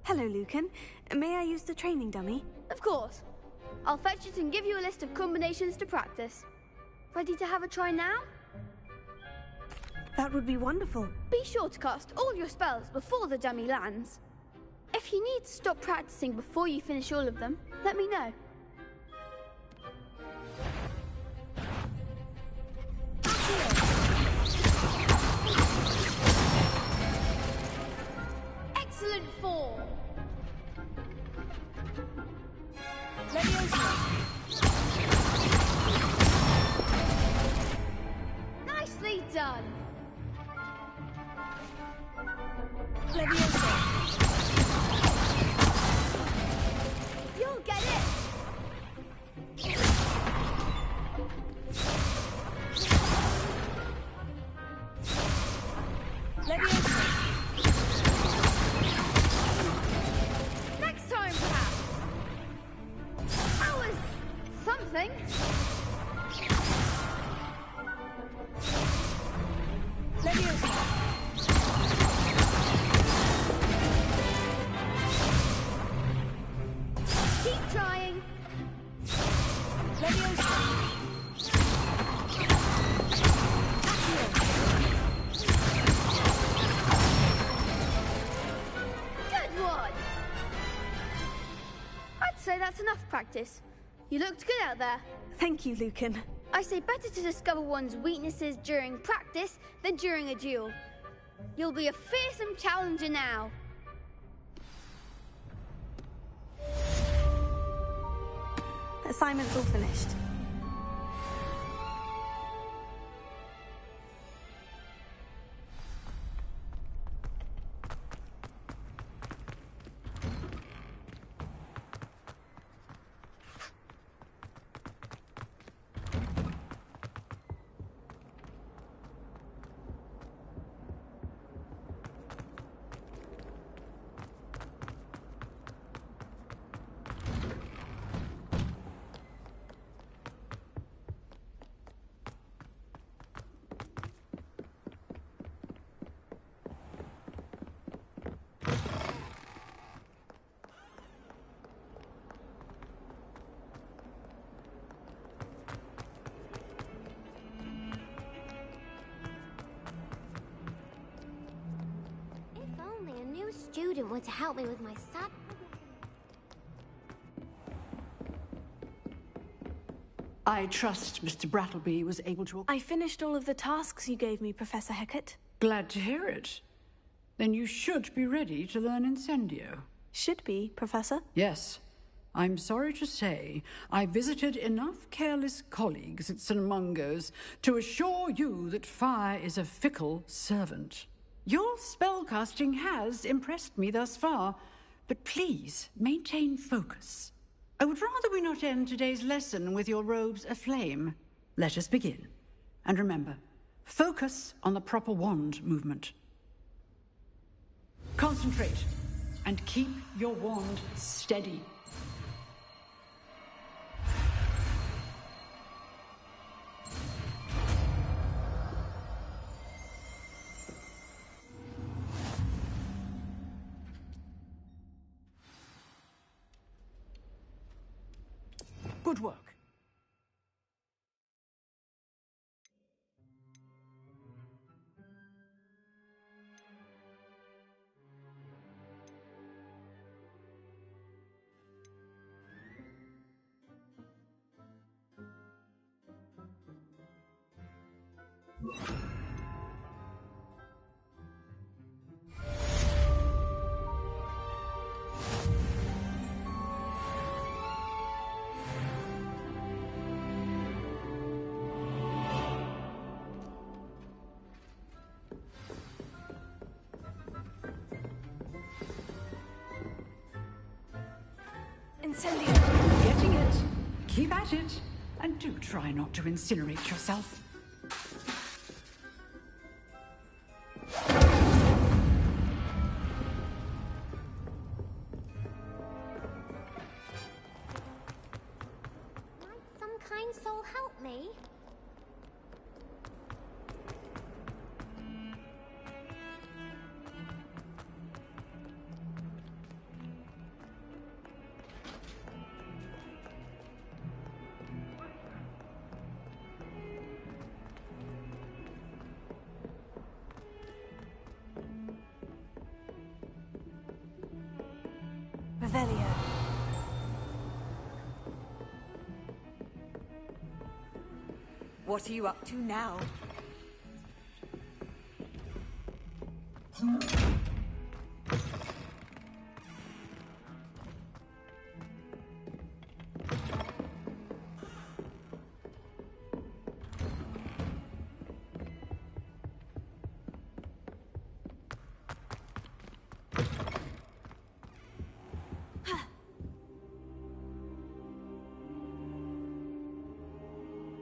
Hello, Lucan. May I use the training dummy? Of course. I'll fetch it and give you a list of combinations to practice. Ready to have a try now? That would be wonderful. Be sure to cast all your spells before the dummy lands. If you need to stop practicing before you finish all of them, let me know. Excellent form. Nicely done. You'll get it. Next time, perhaps. That was something. Keep trying. Good one. I'd say that's enough practice. You looked good out there. Thank you, Lucan. I say better to discover one's weaknesses during practice than during a duel. You'll be a fearsome challenger now. Assignment's all finished. someone to help me with my sad... I trust Mr. Brattleby was able to... I finished all of the tasks you gave me, Professor Hecat. Glad to hear it. Then you should be ready to learn Incendio. Should be, Professor? Yes. I'm sorry to say, I visited enough careless colleagues at St. Mungo's to assure you that fire is a fickle servant. Your spellcasting has impressed me thus far, but please maintain focus. I would rather we not end today's lesson with your robes aflame. Let us begin. And remember, focus on the proper wand movement. Concentrate, and keep your wand steady. Good work. Incendio. Getting it. Keep at it. And do try not to incinerate yourself. Might some kind soul help me? Revelio. What are you up to now?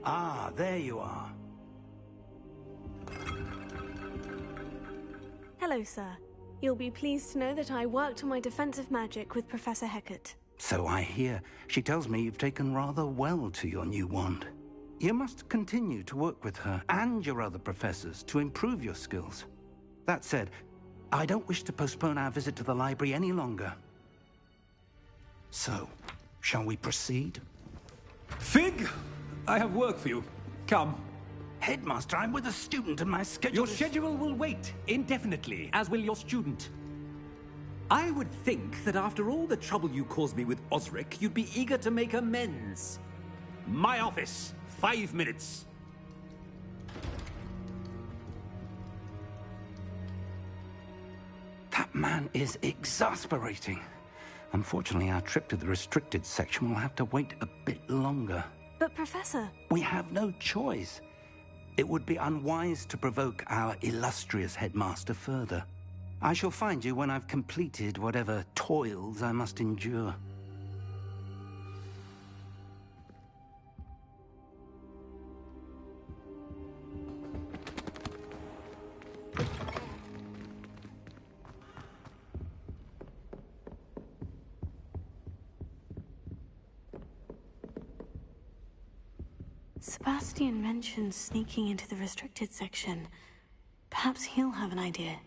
Ah, there you are. Hello, sir. You'll be pleased to know that I worked on my defensive magic with Professor Hecat. So I hear. She tells me you've taken rather well to your new wand. You must continue to work with her and your other professors to improve your skills. That said, I don't wish to postpone our visit to the library any longer. So, shall we proceed? Fig! I have work for you. Come. Headmaster, I'm with a student and my schedule Your schedule will wait indefinitely, as will your student. I would think that after all the trouble you caused me with Osric, you'd be eager to make amends. My office. 5 minutes. That man is exasperating. Unfortunately, our trip to the restricted section will have to wait a bit longer. But, Professor... We have no choice. It would be unwise to provoke our illustrious headmaster further. I shall find you when I've completed whatever toils I must endure. Sebastian mentioned sneaking into the restricted section. Perhaps he'll have an idea.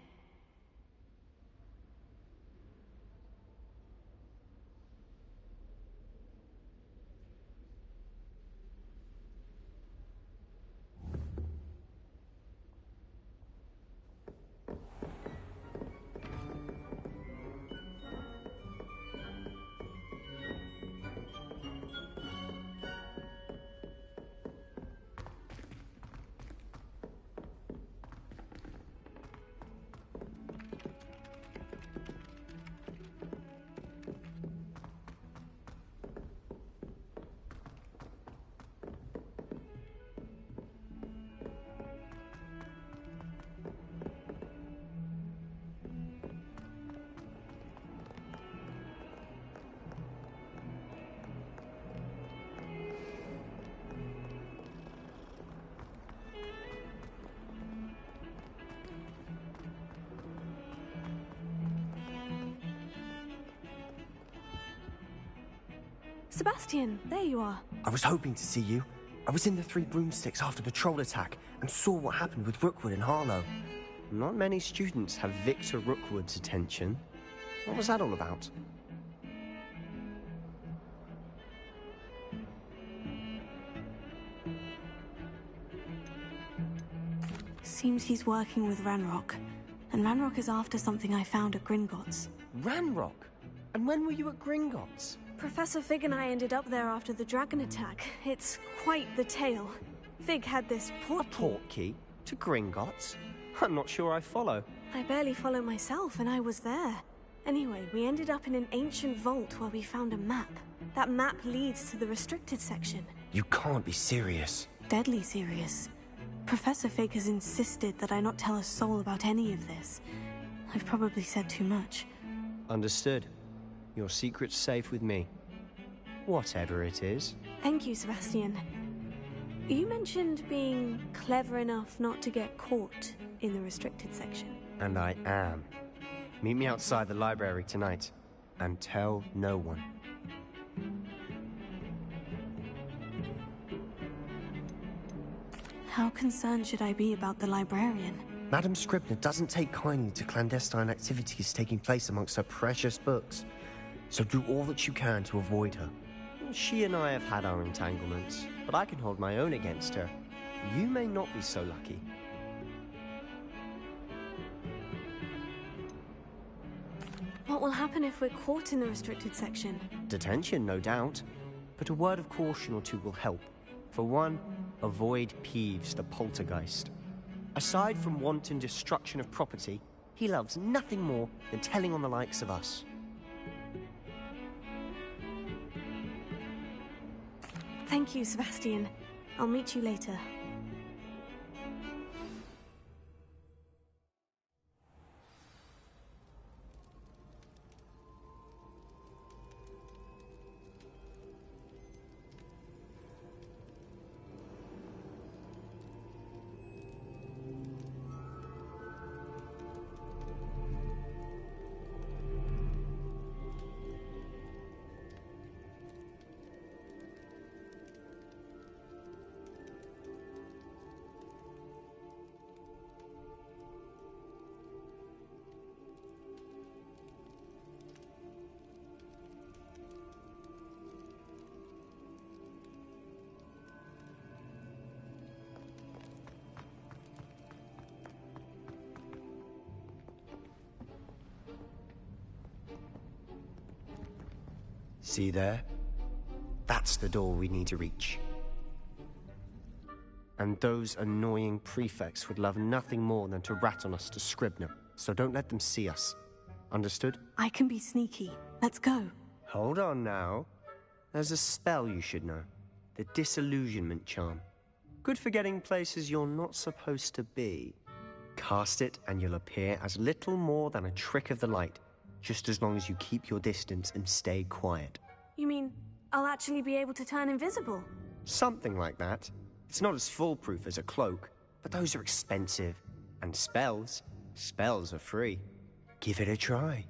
Sebastian, there you are. I was hoping to see you. I was in the Three Broomsticks after the troll attack and saw what happened with Rookwood and Harlow. Not many students have Victor Rookwood's attention. What was that all about? Seems he's working with Ranrock. And Ranrock is after something I found at Gringotts. Ranrock? And when were you at Gringotts? Professor Fig and I ended up there after the dragon attack. It's quite the tale. Fig had this portkey to Gringotts? I'm not sure I follow. I barely follow myself, and I was there. Anyway, we ended up in an ancient vault where we found a map. That map leads to the restricted section. You can't be serious. Deadly serious. Professor Fig has insisted that I not tell a soul about any of this. I've probably said too much. Understood. Your secret's safe with me. Whatever it is. Thank you, Sebastian. You mentioned being clever enough not to get caught in the restricted section. And I am. Meet me outside the library tonight. And tell no one. How concerned should I be about the librarian? Madam Scribner doesn't take kindly to clandestine activities taking place amongst her precious books. So do all that you can to avoid her. She and I have had our entanglements, but I can hold my own against her. You may not be so lucky. What will happen if we're caught in the restricted section? Detention, no doubt. But a word of caution or two will help. For one, avoid Peeves, the poltergeist. Aside from wanton destruction of property, he loves nothing more than telling on the likes of us. Thank you, Sebastian. I'll meet you later. See there? That's the door we need to reach. And those annoying prefects would love nothing more than to rat on us to Scribner, so don't let them see us. Understood? I can be sneaky. Let's go. Hold on now. There's a spell you should know. The Disillusionment Charm. Good for getting places you're not supposed to be. Cast it and you'll appear as little more than a trick of the light, just as long as you keep your distance and stay quiet. You mean I'll actually be able to turn invisible? Something like that. It's not as foolproof as a cloak, but those are expensive. And spells are free. Give it a try.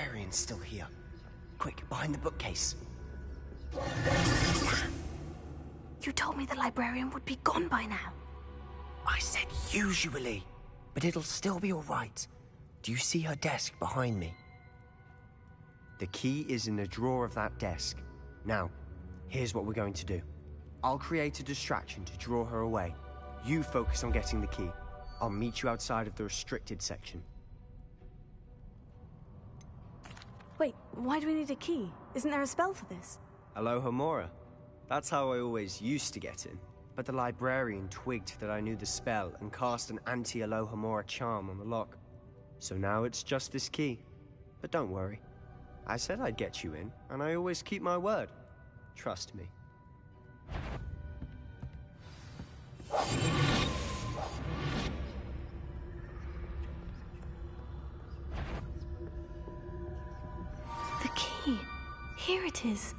librarian's still here. Quick, behind the bookcase. You told me the librarian would be gone by now. I said usually, but it'll still be all right. Do you see her desk behind me? The key is in the drawer of that desk. Now, here's what we're going to do. I'll create a distraction to draw her away. You focus on getting the key. I'll meet you outside of the restricted section. Wait, why do we need a key? Isn't there a spell for this? Alohomora. That's how I always used to get in. But the librarian twigged that I knew the spell and cast an anti-Alohomora charm on the lock. So now it's just this key. But don't worry. I said I'd get you in, and I always keep my word. Trust me. The key. Here it is.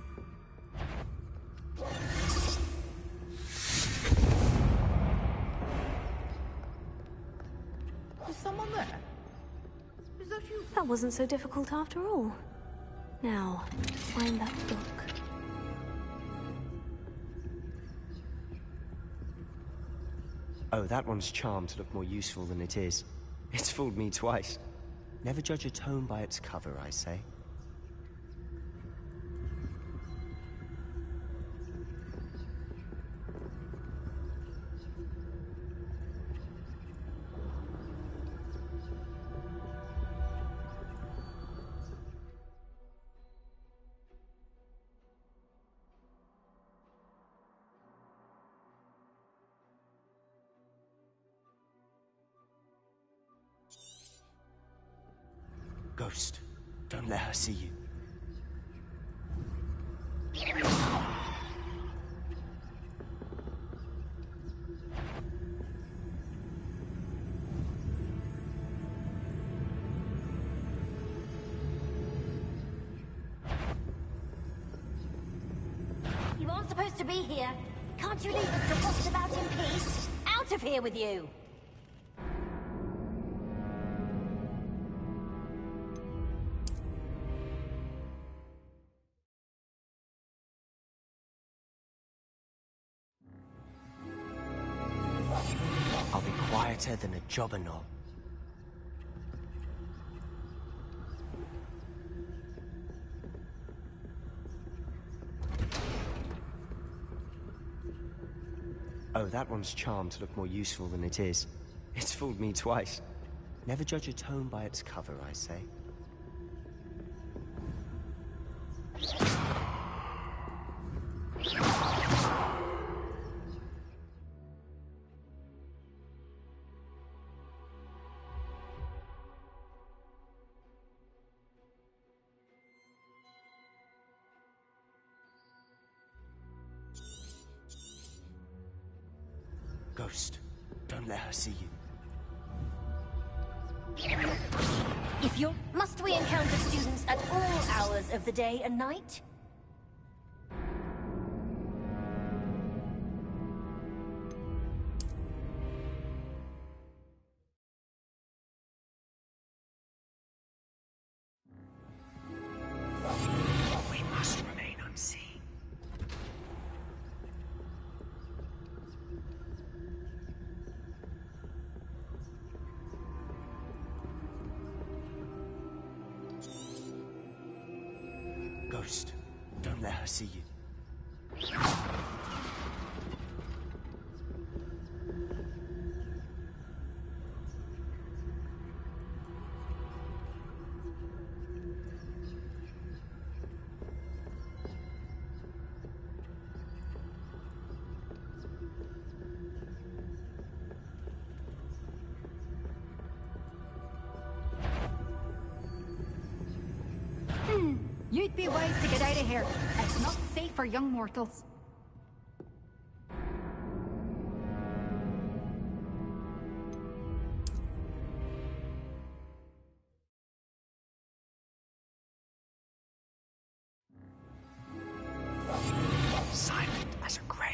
Is someone there? Is that you? That wasn't so difficult after all. Now, find that book. Oh, that one's charmed to look more useful than it is. It's fooled me twice. Never judge a tome by its cover, I say. Ghost, don't let her see you. You aren't supposed to be here. Can't you leave us to waft about in peace? Out of here with you! I'll be quieter than a jobberknoll. Oh, that one's charmed to look more useful than it is. It's fooled me twice. Never judge a tome by its cover, I say. Ghost, don't let her see you. If you're... Must we encounter students at all hours of the day and night? We must remain unseen. Ghost, don't let her see you. You'd be wise to get out of here. It's not safe for young mortals. Silent as a grave.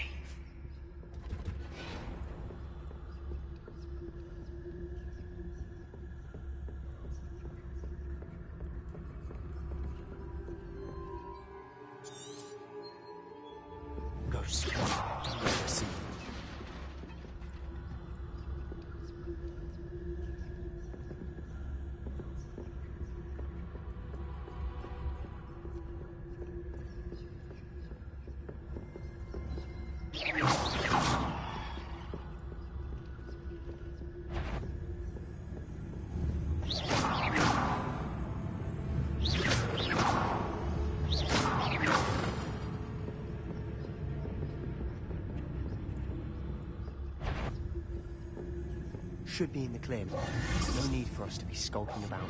Should be in the clear. No need for us to be skulking about.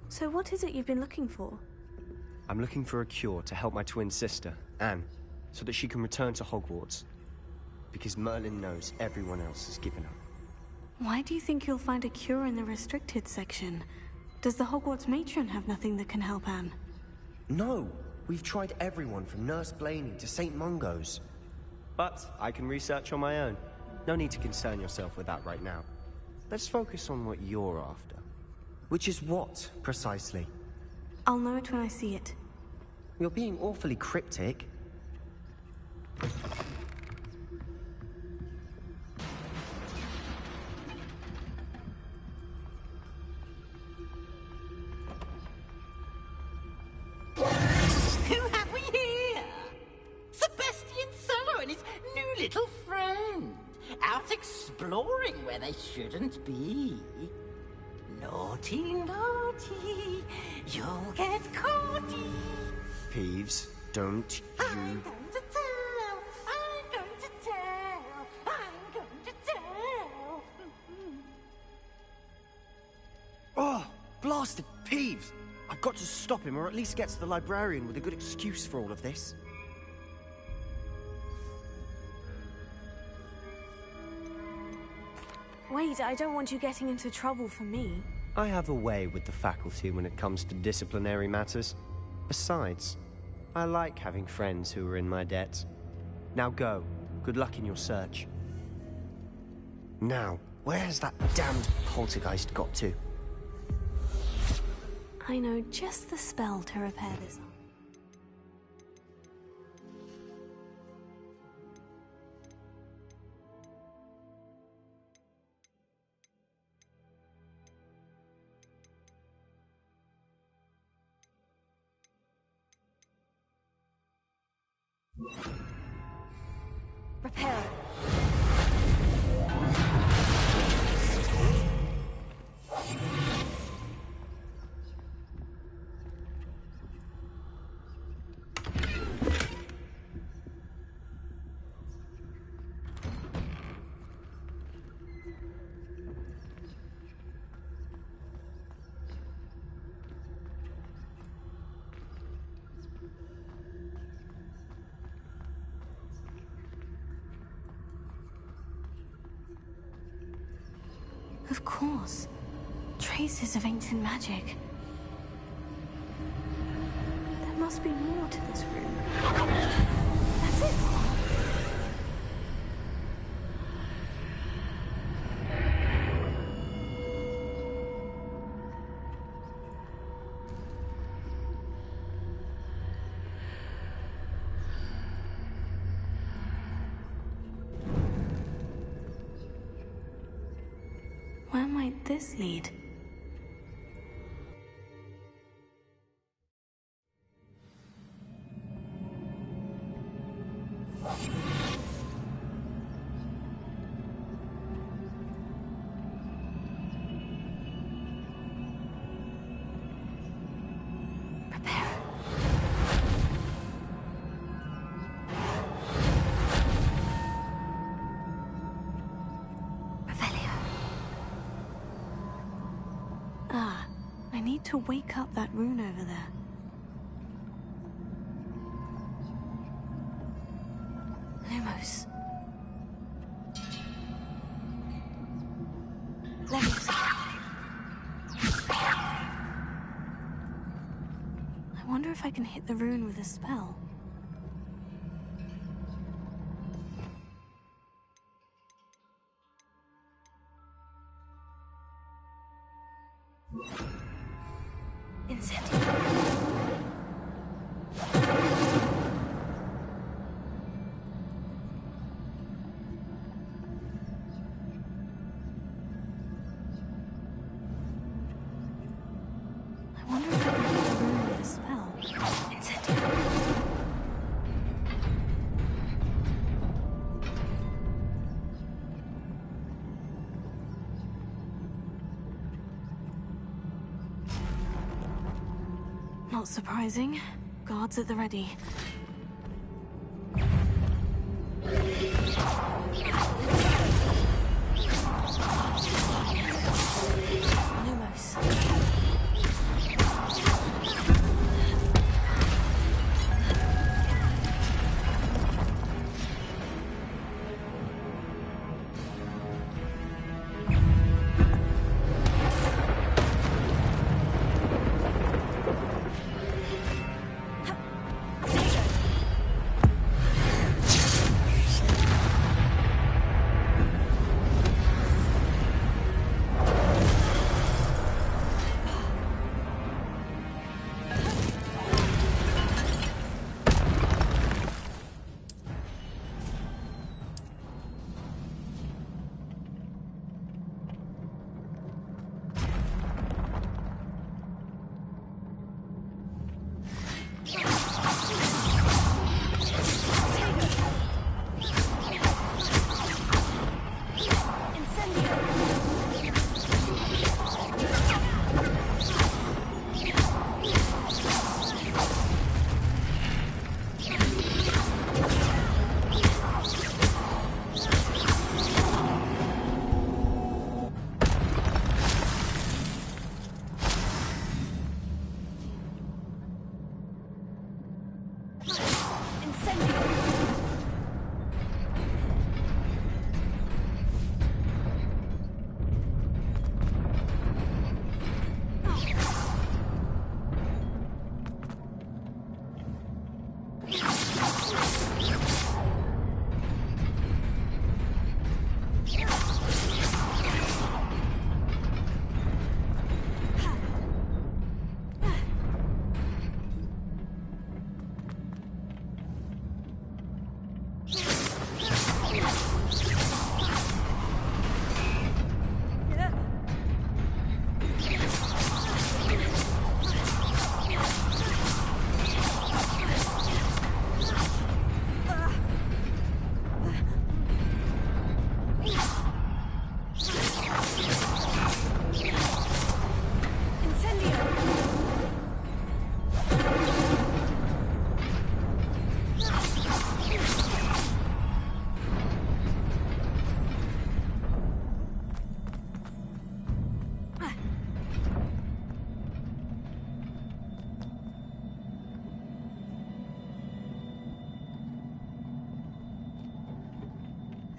So what is it you've been looking for? I'm looking for a cure to help my twin sister, Anne, so that she can return to Hogwarts. Because Merlin knows everyone else has given up. Why do you think you'll find a cure in the restricted section? Does the Hogwarts matron have nothing that can help Anne? No! We've tried everyone from Nurse Blaney to St. Mungo's. But I can research on my own. No need to concern yourself with that right now. Let's focus on what you're after. Which is what, precisely? I'll know it when I see it. You're being awfully cryptic. Who have we here? Sebastian Cello and his new little friend. Out exploring where they shouldn't be. Naughty, naughty, you'll get caughty. Peeves, don't I'm going to tell, I'm going to tell, I'm going to tell. Oh, blasted Peeves! I've got to stop him, or at least get to the librarian with a good excuse for all of this. Wait, I don't want you getting into trouble for me. I have a way with the faculty when it comes to disciplinary matters. Besides, I like having friends who are in my debt. Now go. Good luck in your search. Now, where's that damned poltergeist got to? I know just the spell to repair this. Repair. Of course. Traces of ancient magic. There must be more to this room. That's it. Where might this lead? I need to wake up that rune over there. Lumos. Levels. I wonder if I can hit the rune with a spell. Incendio. Not surprising. Guards at the ready. Lumos.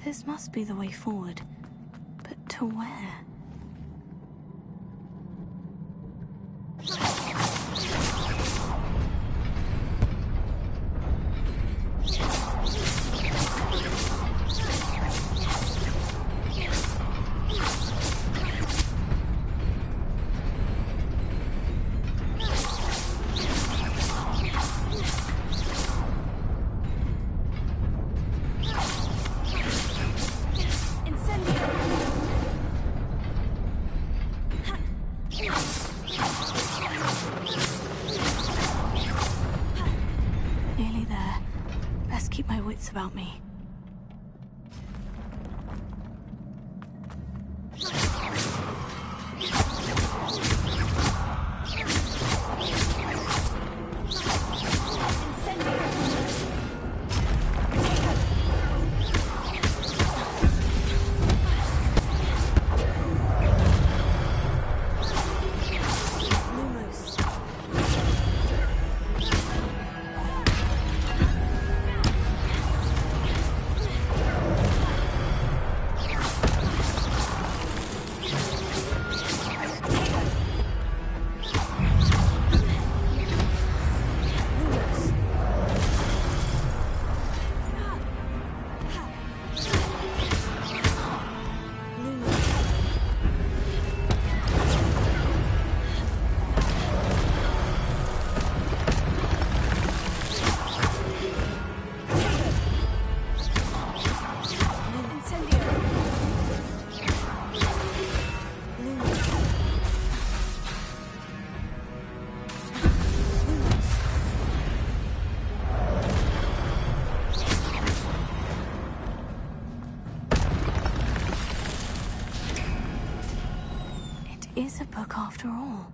This must be the way forward. But to where? Nearly there. Best keep my wits about me. Is a book after all.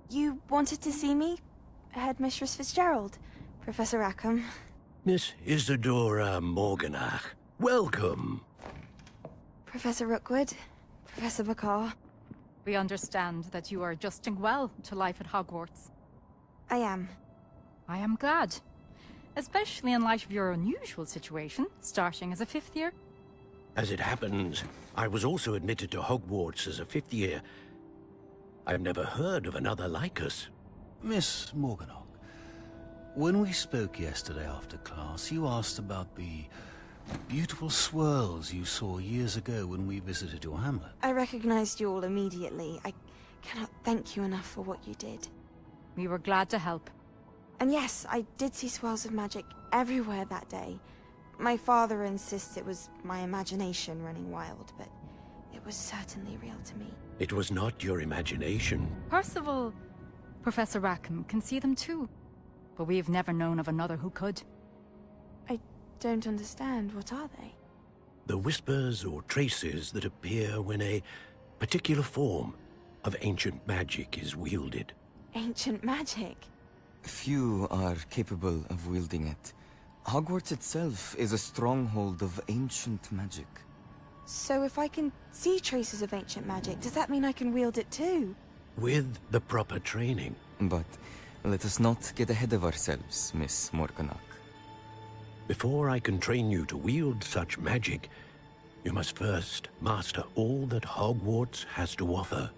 You wanted to see me? Headmistress Fitzgerald, Professor Rackham. Miss Isadora Morganach, welcome. Professor Rookwood, Professor Bakar. We understand that you are adjusting well to life at Hogwarts. I am. I am glad. Especially in light of your unusual situation, starting as a 5th year. As it happens, I was also admitted to Hogwarts as a 5th year. I've never heard of another like us. Miss Morganach, when we spoke yesterday after class, you asked about the beautiful swirls you saw years ago when we visited your hamlet. I recognized you all immediately. I cannot thank you enough for what you did. We were glad to help. And yes, I did see swirls of magic everywhere that day. My father insists it was my imagination running wild, but it was certainly real to me. It was not your imagination. Percival, Professor Rackham can see them too. But we've never known of another who could. I don't understand. What are they? The whispers or traces that appear when a particular form of ancient magic is wielded. Ancient magic? Few are capable of wielding it. Hogwarts itself is a stronghold of ancient magic. So if I can see traces of ancient magic, does that mean I can wield it too? With the proper training. But let us not get ahead of ourselves, Miss Morganach. Before I can train you to wield such magic, you must first master all that Hogwarts has to offer.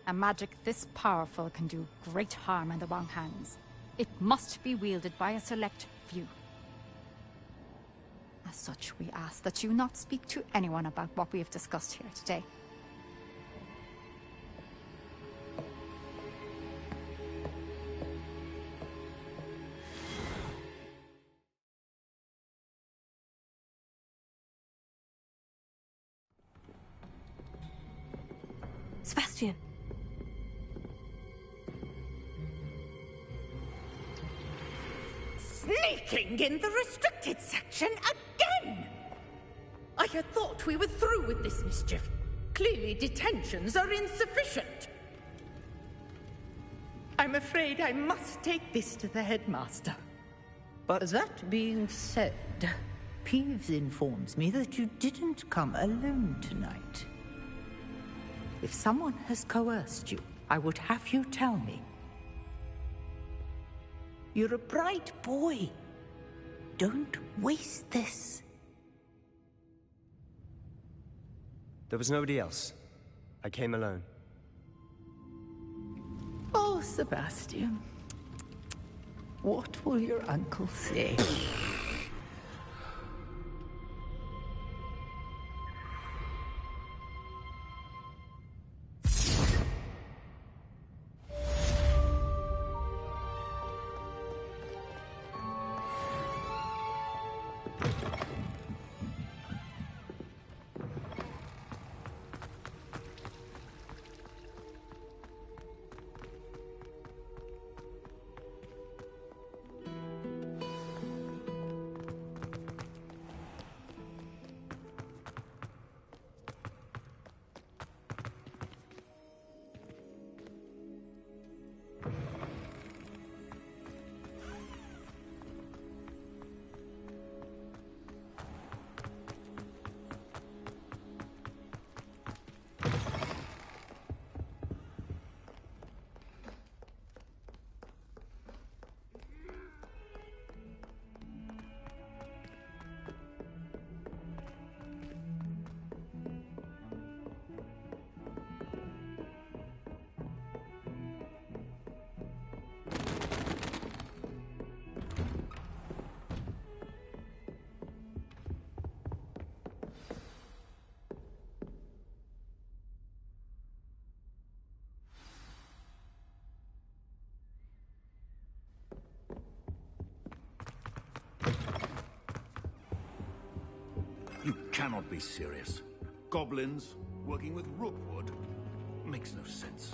A magic this powerful can do great harm in the wrong hands. It must be wielded by a select few. As such, we ask that you not speak to anyone about what we have discussed here today. Sebastian. Sneaking in the restricted section again! I had thought we were through with this mischief. Clearly detentions are insufficient. I'm afraid I must take this to the headmaster. But that being said, Peeves informs me that you didn't come alone tonight. If someone has coerced you, I would have you tell me. You're a bright boy. Don't waste this. There was nobody else. I came alone. Oh, Sebastian. What will your uncle say? You cannot be serious. Goblins working with Rookwood makes no sense.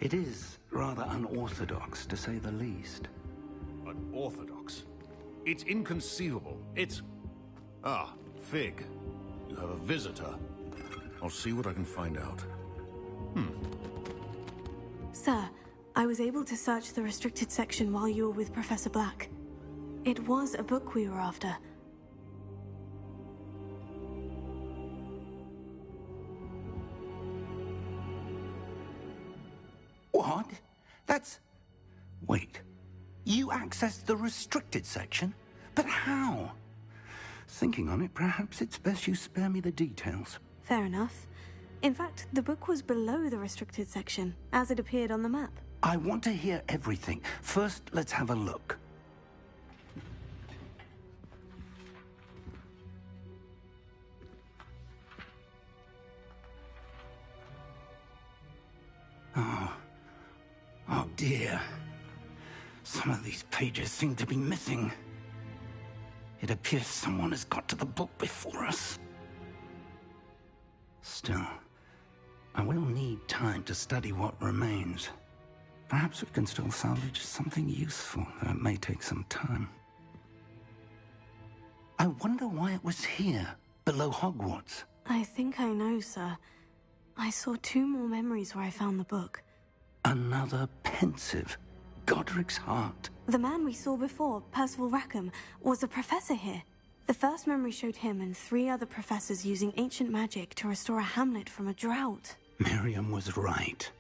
It is rather unorthodox, to say the least. Unorthodox? It's inconceivable. It's... Ah, Fig. You have a visitor. I'll see what I can find out. Sir, I was able to search the restricted section while you were with Professor Black. It was a book we were after. What? That's... Wait. You accessed the restricted section? But how? Thinking on it, perhaps it's best you spare me the details. Fair enough. In fact, the book was below the restricted section, as it appeared on the map. I want to hear everything. First, let's have a look. Oh dear. Some of these pages seem to be missing. It appears someone has got to the book before us. Still, I will need time to study what remains. Perhaps we can still salvage something useful, though it may take some time. I wonder why it was here, below Hogwarts. I think I know, sir. I saw 2 more memories where I found the book. Another pensive. Godric's heart. The man we saw before, Percival Rackham, was a professor here. The first memory showed him and 3 other professors using ancient magic to restore a hamlet from a drought. Miriam was right.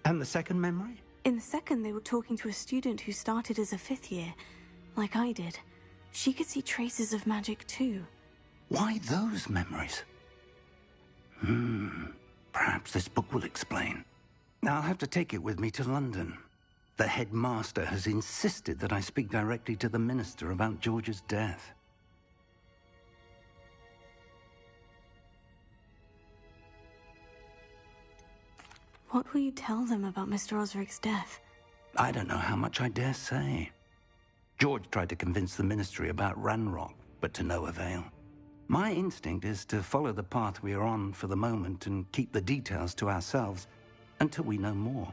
And the second memory? In the second, they were talking to a student who started as a 5th year, like I did. She could see traces of magic too. Why those memories? Perhaps this book will explain. I'll have to take it with me to London. The headmaster has insisted that I speak directly to the minister about George's death. What will you tell them about Mr. Osric's death? I don't know how much I dare say. George tried to convince the ministry about Ranrock, but to no avail. My instinct is to follow the path we are on for the moment and keep the details to ourselves until we know more.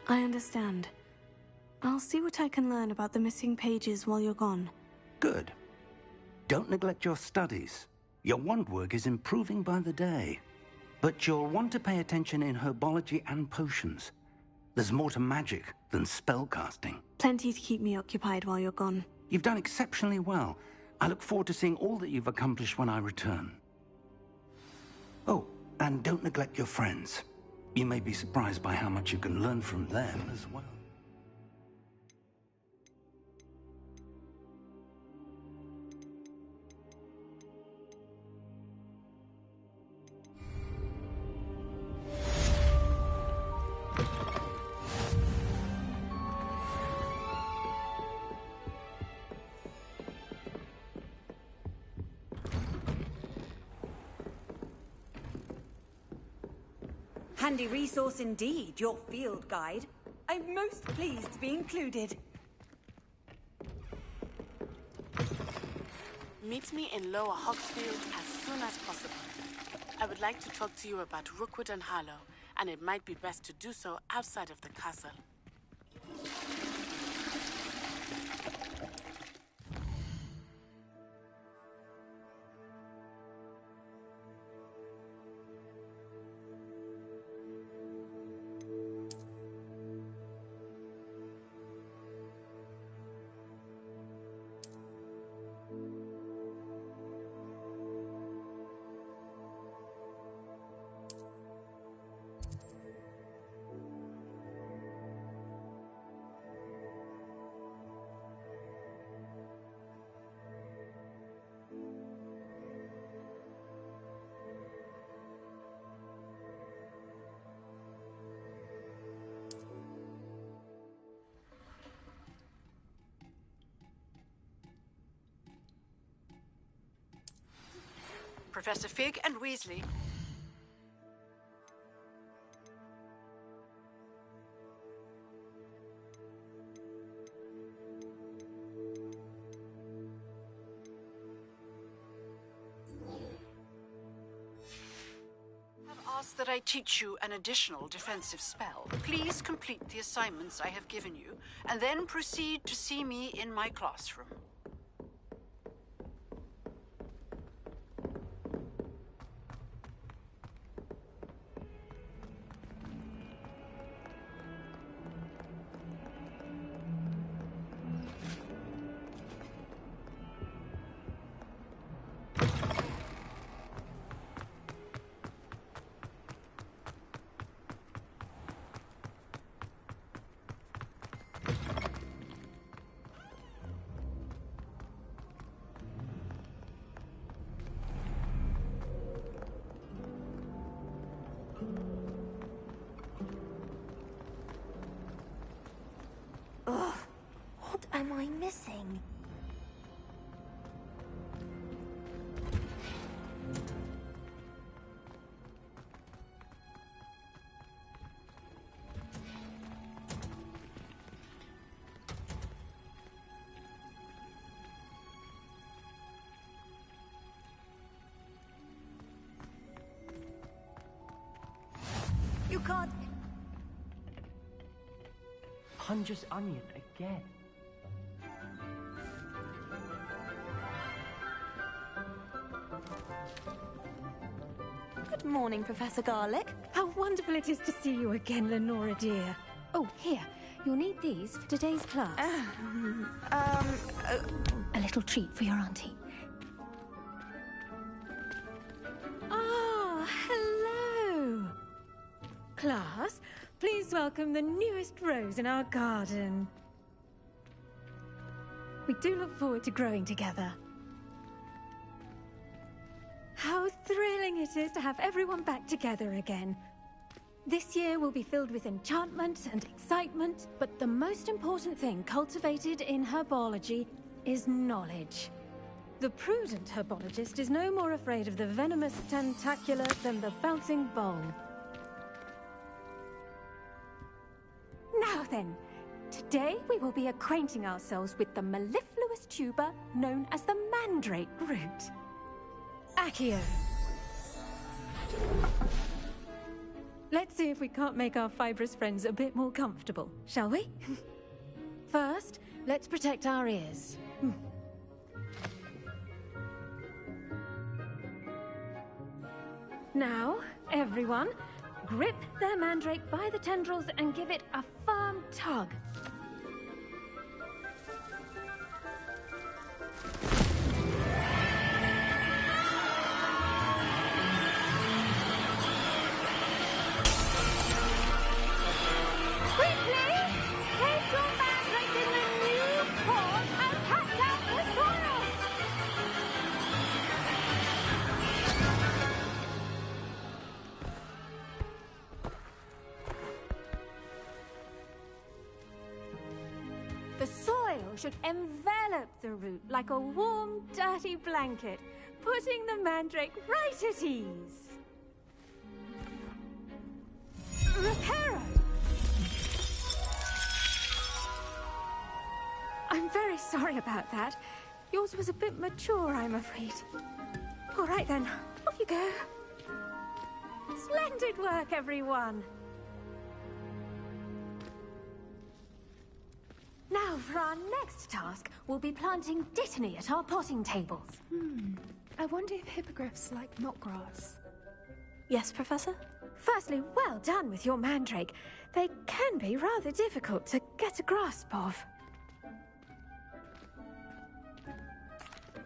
I understand. I'll see what I can learn about the missing pages while you're gone. Good. Don't neglect your studies. Your wand work is improving by the day. But you'll want to pay attention in herbology and potions. There's more to magic than spellcasting. Plenty to keep me occupied while you're gone. You've done exceptionally well. I look forward to seeing all that you've accomplished when I return. Oh, and don't neglect your friends. You may be surprised by how much you can learn from them as well. Handy resource indeed, your field guide. I'm most pleased to be included. Meet me in Lower Hogsfield as soon as possible. I would like to talk to you about Rookwood and Harlow, and it might be best to do so outside of the castle. Professor Fig and Weasley. Have asked that I teach you an additional defensive spell. Please complete the assignments I have given you, and then proceed to see me in my classroom. Ugh. What am I missing? You can't... Punja's onion again. Good morning, Professor Garlic. How wonderful it is to see you again, Lenora dear. Oh, here. You'll need these for today's class. A little treat for your auntie. Ah, hello. Class, please welcome the newest rose in our garden. We do look forward to growing together. How thrilling it is to have everyone back together again. This year will be filled with enchantment and excitement, but the most important thing cultivated in herbology is knowledge. The prudent herbologist is no more afraid of the venomous tentacular than the bouncing bowl. Now then, today we will be acquainting ourselves with the mellifluous tuber known as the mandrake root. Accio. Let's see if we can't make our fibrous friends a bit more comfortable, shall we? First, let's protect our ears. Now, everyone, grip their mandrake by the tendrils and give it a firm tug. The soil should envelop the root like a warm, dirty blanket, putting the mandrake right at ease. Reparo! I'm very sorry about that. Yours was a bit mature, I'm afraid. All right then, off you go. Splendid work, everyone. Now, for our next task, we'll be planting dittany at our potting tables. I wonder if hippogriffs like knotgrass. Yes, Professor? Firstly, well done with your mandrake. They can be rather difficult to get a grasp of.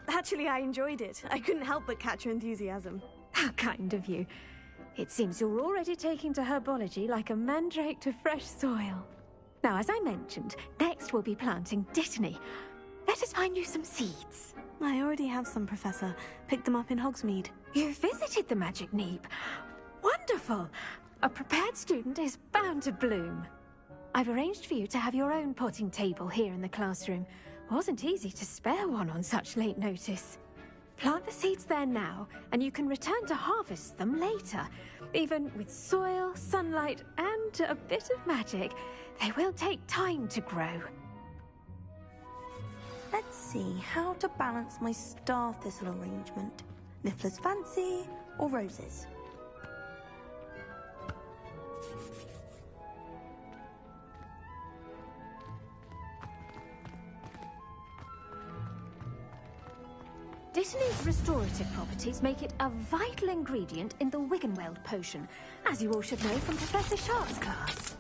Actually, I enjoyed it. I couldn't help but catch your enthusiasm. How kind of you. It seems you're already taking to herbology like a mandrake to fresh soil. Now, as I mentioned, next we'll be planting dittany. Let us find you some seeds. I already have some, Professor. Picked them up in Hogsmeade. You visited the Magic Neep. Wonderful! A prepared student is bound to bloom. I've arranged for you to have your own potting table here in the classroom. Wasn't easy to spare one on such late notice. Plant the seeds there now, and you can return to harvest them later. Even with soil, sunlight, and a bit of magic, they will take time to grow. Let's see how to balance my star thistle arrangement. Niffler's fancy or roses? Dittany's restorative properties make it a vital ingredient in the Wiggenweld potion, as you all should know from Professor Sharp's class.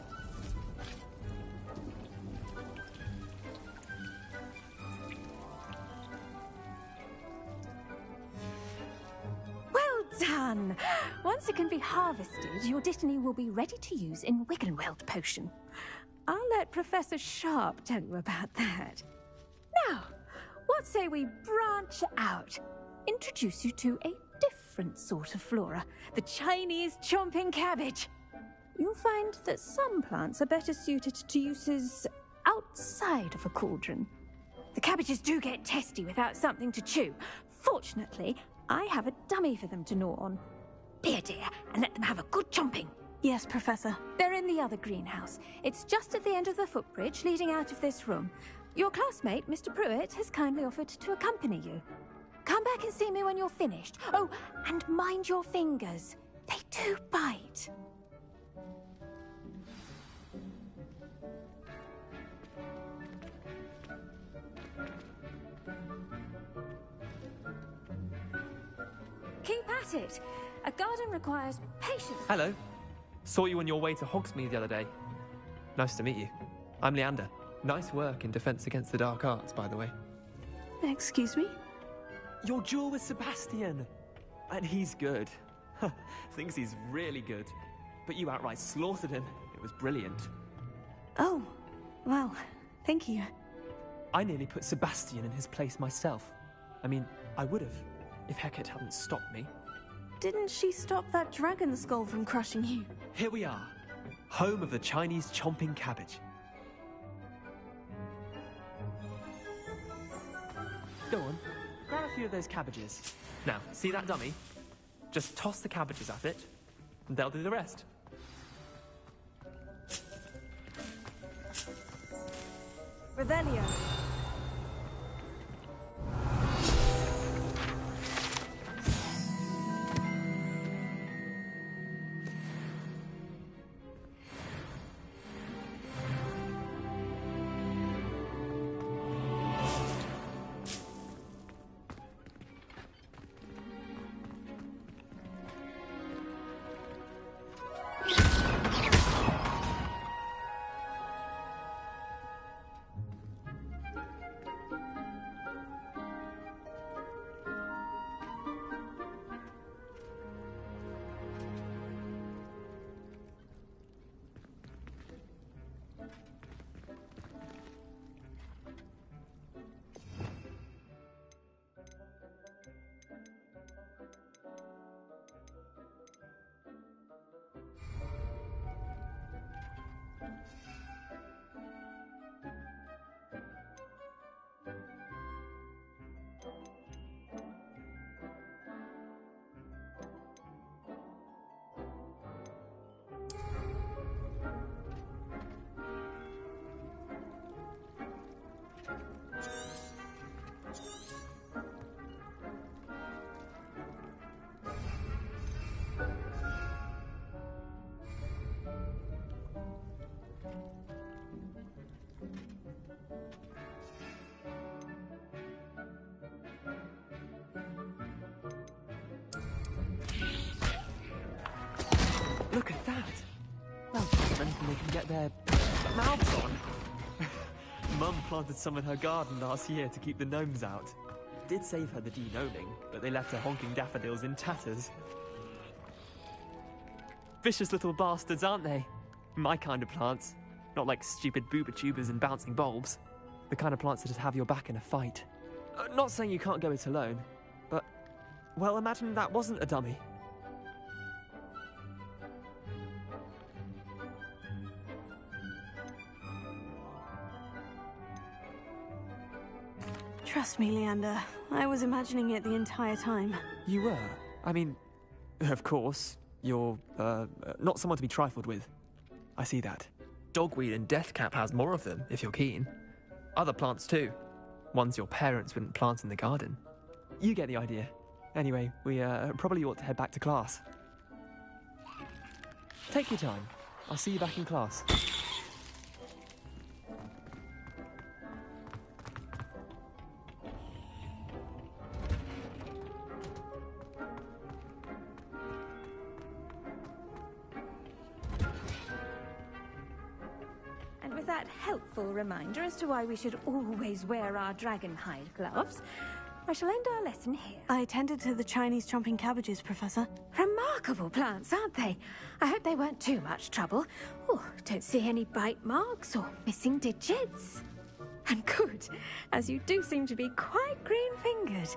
Well done! Once it can be harvested, your dittany will be ready to use in Wiggenweld potion. I'll let Professor Sharp tell you about that. Now, what say we branch out? Introduce you to a different sort of flora, the Chinese chomping cabbage. You'll find that some plants are better suited to uses outside of a cauldron. The cabbages do get testy without something to chew. Fortunately, I have a dummy for them to gnaw on. Be a dear and let them have a good chomping. Yes, Professor. They're in the other greenhouse. It's just at the end of the footbridge leading out of this room. Your classmate, Mr. Pruitt, has kindly offered to accompany you. Come back and see me when you're finished. Oh, and mind your fingers. They do bite. Keep at it. A garden requires patience. Hello. Saw you on your way to Hogsmeade the other day. Nice to meet you. I'm Leander. Nice work in Defense Against the Dark Arts, by the way. Excuse me? Your duel with Sebastian. And he's good. Thinks he's really good. But you outright slaughtered him. It was brilliant. Oh, well, thank you. I nearly put Sebastian in his place myself. I mean, I would have, if Hecate hadn't stopped me. Didn't she stop that dragon skull from crushing you? Here we are, home of the Chinese chomping cabbage. Go on, grab a few of those cabbages. Now, see that dummy? Just toss the cabbages at it, and they'll do the rest. Revelio. Look at that! Well, anything they can get their mouths on. Mum planted some in her garden last year to keep the gnomes out. Did save her the de-gnoming, but they left her honking daffodils in tatters. Vicious little bastards, aren't they? My kind of plants. Not like stupid booba tubers and bouncing bulbs. The kind of plants that have your back in a fight. Not saying you can't go it alone, but... well, imagine that wasn't a dummy. Trust me, Leander. I was imagining it the entire time. You were? I mean, of course, you're, not someone to be trifled with. I see that. Dogweed and deathcap has more of them, if you're keen. Other plants too. Ones your parents wouldn't plant in the garden. You get the idea. Anyway, we, probably ought to head back to class. Take your time. I'll see you back in class. That helpful reminder as to why we should always wear our dragon hide gloves, I shall end our lesson here. I attended to the Chinese chomping cabbages, Professor. Remarkable plants, aren't they? I hope they weren't too much trouble. Oh, don't see any bite marks or missing digits. And good, as you do seem to be quite green-fingered.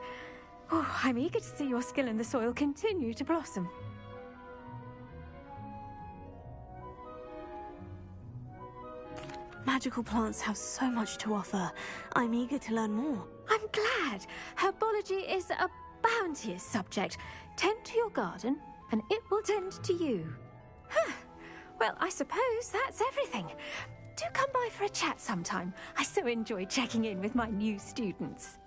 Oh, I'm eager to see your skill in the soil continue to blossom. magical plants have so much to offer. I'm eager to learn more. I'm glad. Herbology is a bounteous subject. Tend to your garden, and it will tend to you. Huh. Well, I suppose that's everything. Do come by for a chat sometime. I so enjoy checking in with my new students.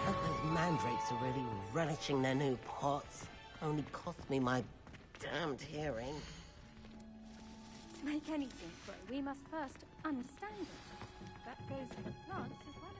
Those mandrakes are really relishing their new pots. Only cost me my damned hearing. To make anything grow, we must first understand it. That goes for plants as well as...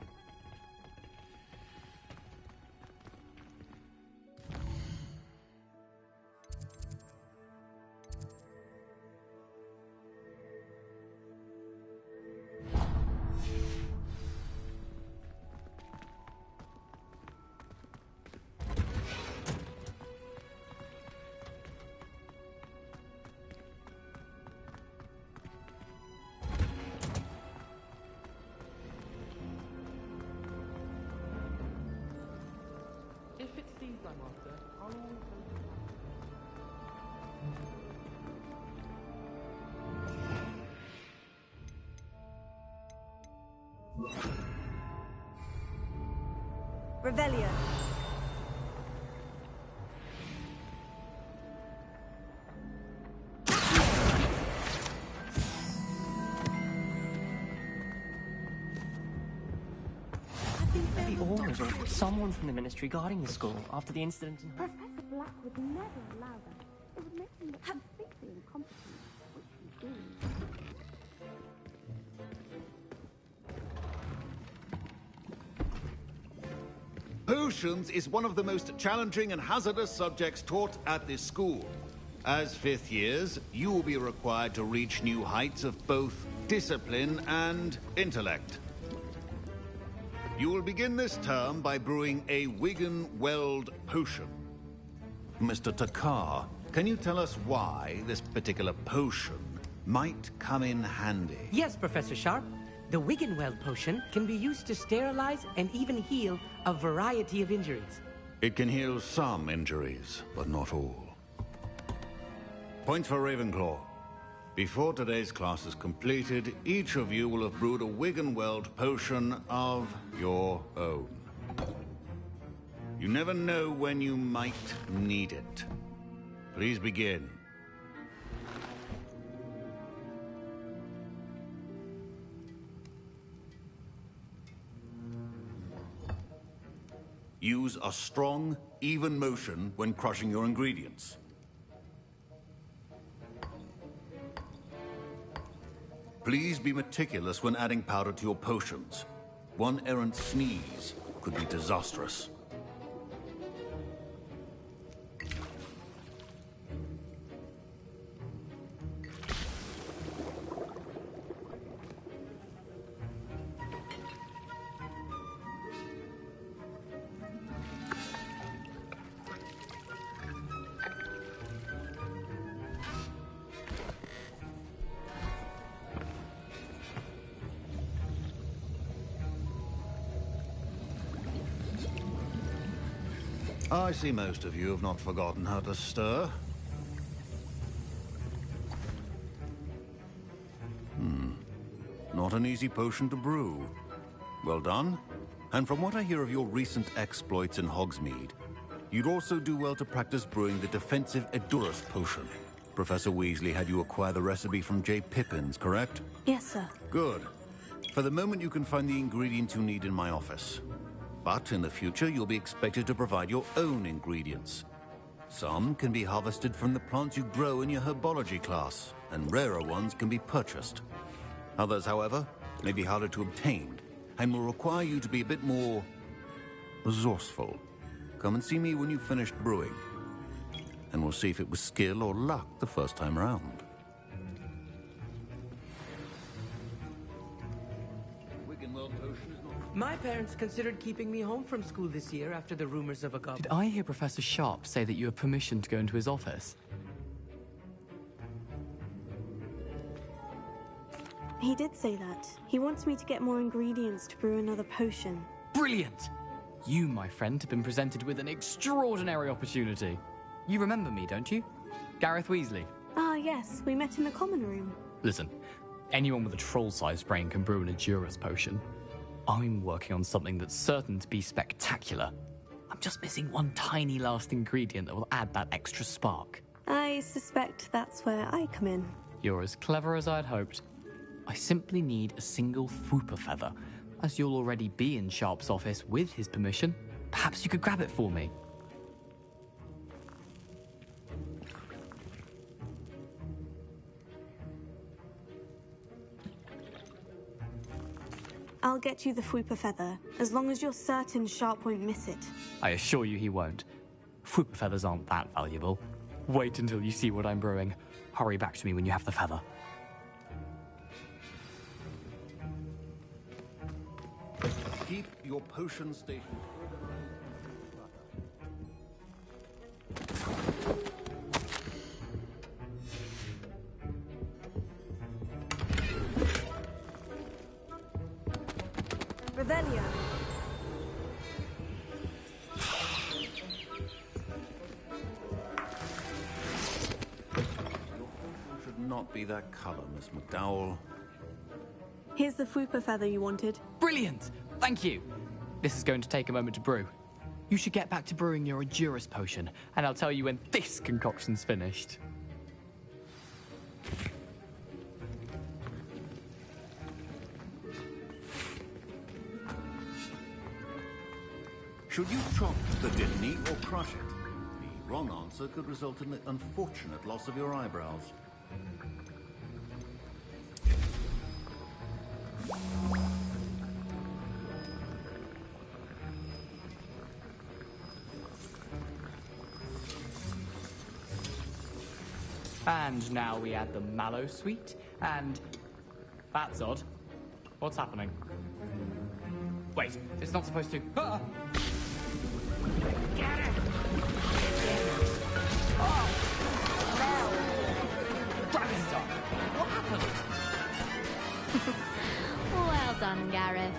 If it seems I'm after, I'll always Revelio. the orders or someone from the ministry guarding the school after the incident in... Professor Black would never allow that. It would make him look completely incompetent, which he is. Potions is one of the most challenging and hazardous subjects taught at this school. As fifth years, you will be required to reach new heights of both discipline and intellect. You will begin this term by brewing a Wigan-Weld potion. Mr. Takar, can you tell us why this particular potion might come in handy? Yes, Professor Sharp. The Wigan-Weld potion can be used to sterilize and even heal a variety of injuries. It can heal some injuries, but not all. Point for Ravenclaw. Before today's class is completed, each of you will have brewed a Wigan-Weld potion of your own. You never know when you might need it. Please begin. Use a strong, even motion when crushing your ingredients. Please be meticulous when adding powder to your potions. One errant sneeze could be disastrous. I see most of you have not forgotten how to stir. Not an easy potion to brew. Well done. And from what I hear of your recent exploits in Hogsmeade, you'd also do well to practice brewing the defensive Edurus potion. Professor Weasley had you acquire the recipe from J. Pippins, correct? Yes, sir. Good. For the moment, you can find the ingredients you need in my office. But in the future, you'll be expected to provide your own ingredients. Some can be harvested from the plants you grow in your herbology class, and rarer ones can be purchased. Others, however, may be harder to obtain, and will require you to be a bit more resourceful. Come and see me when you've finished brewing, and we'll see if it was skill or luck the first time around. My parents considered keeping me home from school this year after the rumors of a goblin. Did I hear Professor Sharp say that you have permission to go into his office? He did say that. He wants me to get more ingredients to brew another potion. Brilliant! You, my friend, have been presented with an extraordinary opportunity. you remember me, don't you? Gareth Weasley. Ah, yes, we met in the common room. Listen, anyone with a troll-sized brain can brew an Edurus potion. I'm working on something that's certain to be spectacular. I'm just missing one tiny last ingredient that will add that extra spark. I suspect that's where I come in. You're as clever as I'd hoped. I simply need a single Fwooper feather. As you'll already be in Sharp's office with his permission, perhaps you could grab it for me. I'll get you the Fwooper feather, as long as you're certain Sharp won't miss it. I assure you he won't. Fwooper feathers aren't that valuable. Wait until you see what I'm brewing. Hurry back to me when you have the feather. Keep your potion station. Revelio. Should not be that color, Miss McDowell. Here's the Fwooper feather you wanted. Brilliant! Thank you! This is going to take a moment to brew. You should get back to brewing your Edurus potion, and I'll tell you when this concoction's finished. Should you chop the didney or crush it? The wrong answer could result in the unfortunate loss of your eyebrows. And now we add the mallow sweet, and... That's odd. What's happening? Wait, it's not supposed to... Ah! Get it! Oh! No! Dragonstone! What happened? Well done, Gareth.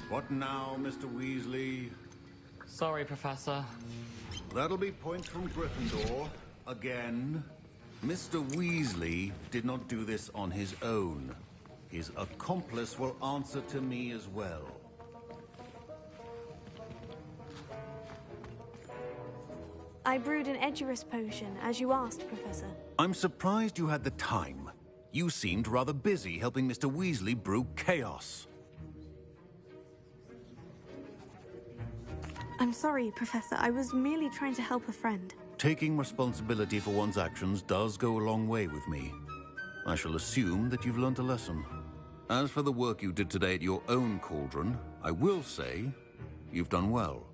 What now, Mr. Weasley? Sorry, Professor. That'll be points from Gryffindor. Again. Mr. Weasley did not do this on his own. His accomplice will answer to me as well. I brewed an Edurus potion, as you asked, Professor. I'm surprised you had the time. You seemed rather busy helping Mr. Weasley brew chaos. I'm sorry, Professor. I was merely trying to help a friend. Taking responsibility for one's actions does go a long way with me. I shall assume that you've learnt a lesson. As for the work you did today at your own cauldron, I will say you've done well.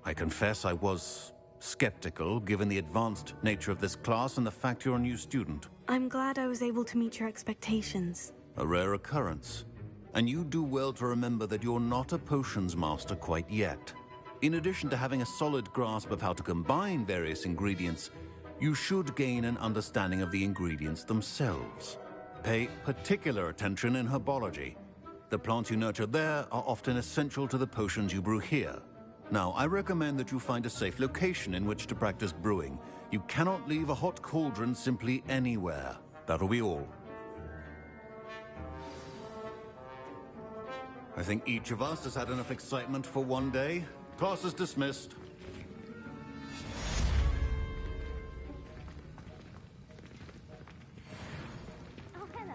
I confess I was skeptical, given the advanced nature of this class and the fact you're a new student. I'm glad I was able to meet your expectations. A rare occurrence. And you do well to remember that you're not a potions master quite yet. In addition to having a solid grasp of how to combine various ingredients, you should gain an understanding of the ingredients themselves. Pay particular attention in herbology. The plants you nurture there are often essential to the potions you brew here. Now, I recommend that you find a safe location in which to practice brewing. You cannot leave a hot cauldron simply anywhere. That'll be all. I think each of us has had enough excitement for one day. Class is dismissed. Oh, hello.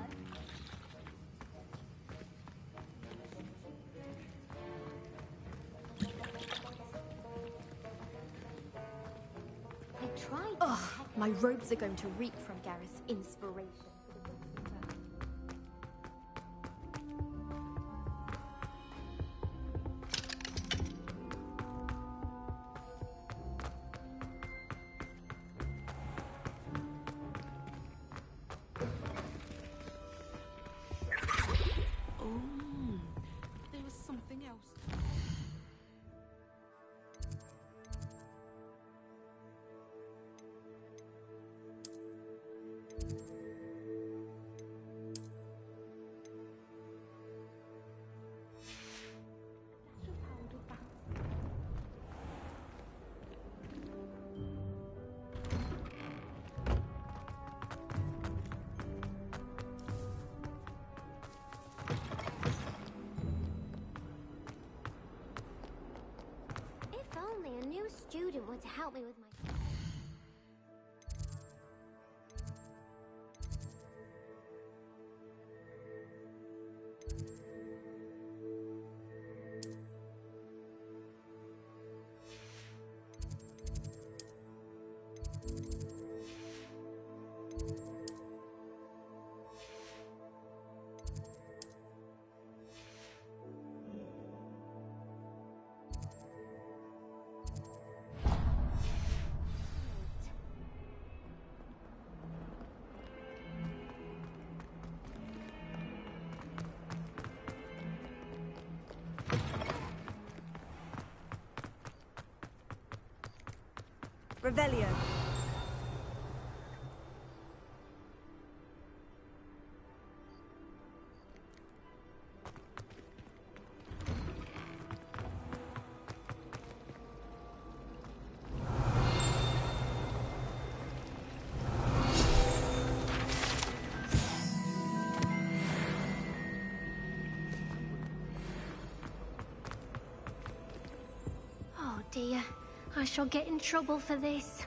I tried. Ugh, my robes are going to reek from Gareth's inspiration. There was something else. help me with my... Revelio. Oh dear, I shall get in trouble for this.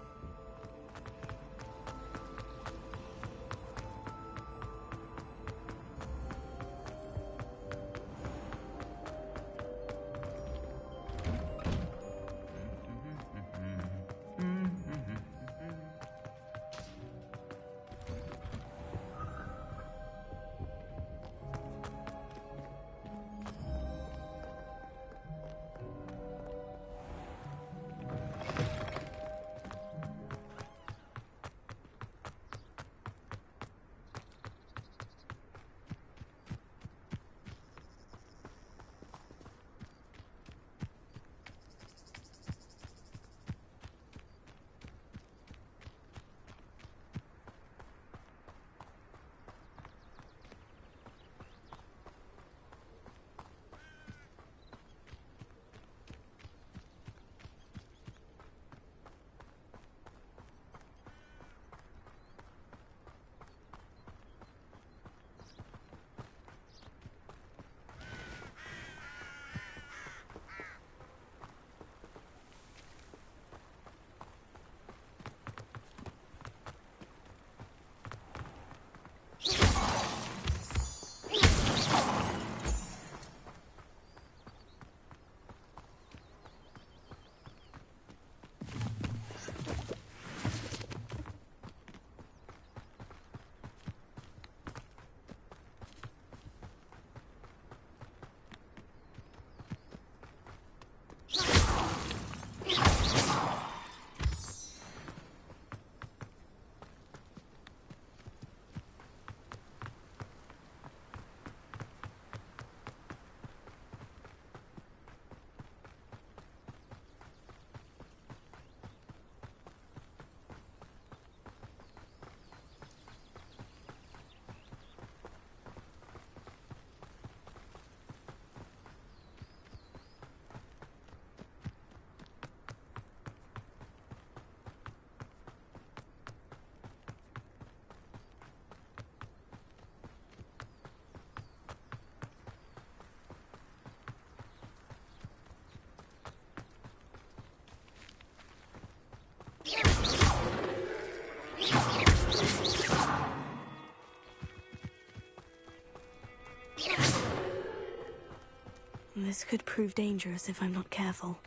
This could prove dangerous if I'm not careful.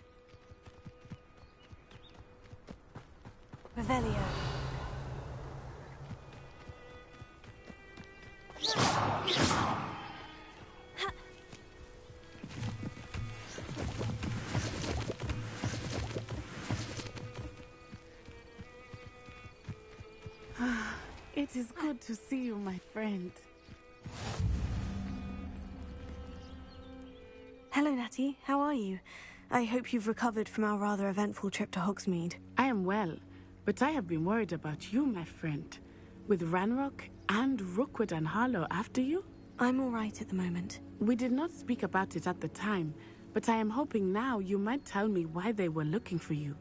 Revelio. It is good to see you, my friend. Hello, Natty. How are you? I hope you've recovered from our rather eventful trip to Hogsmeade. I am well, but I have been worried about you, my friend. With Ranrock and Rookwood and Harlow after you? I'm all right at the moment. We did not speak about it at the time, but I am hoping now you might tell me why they were looking for you.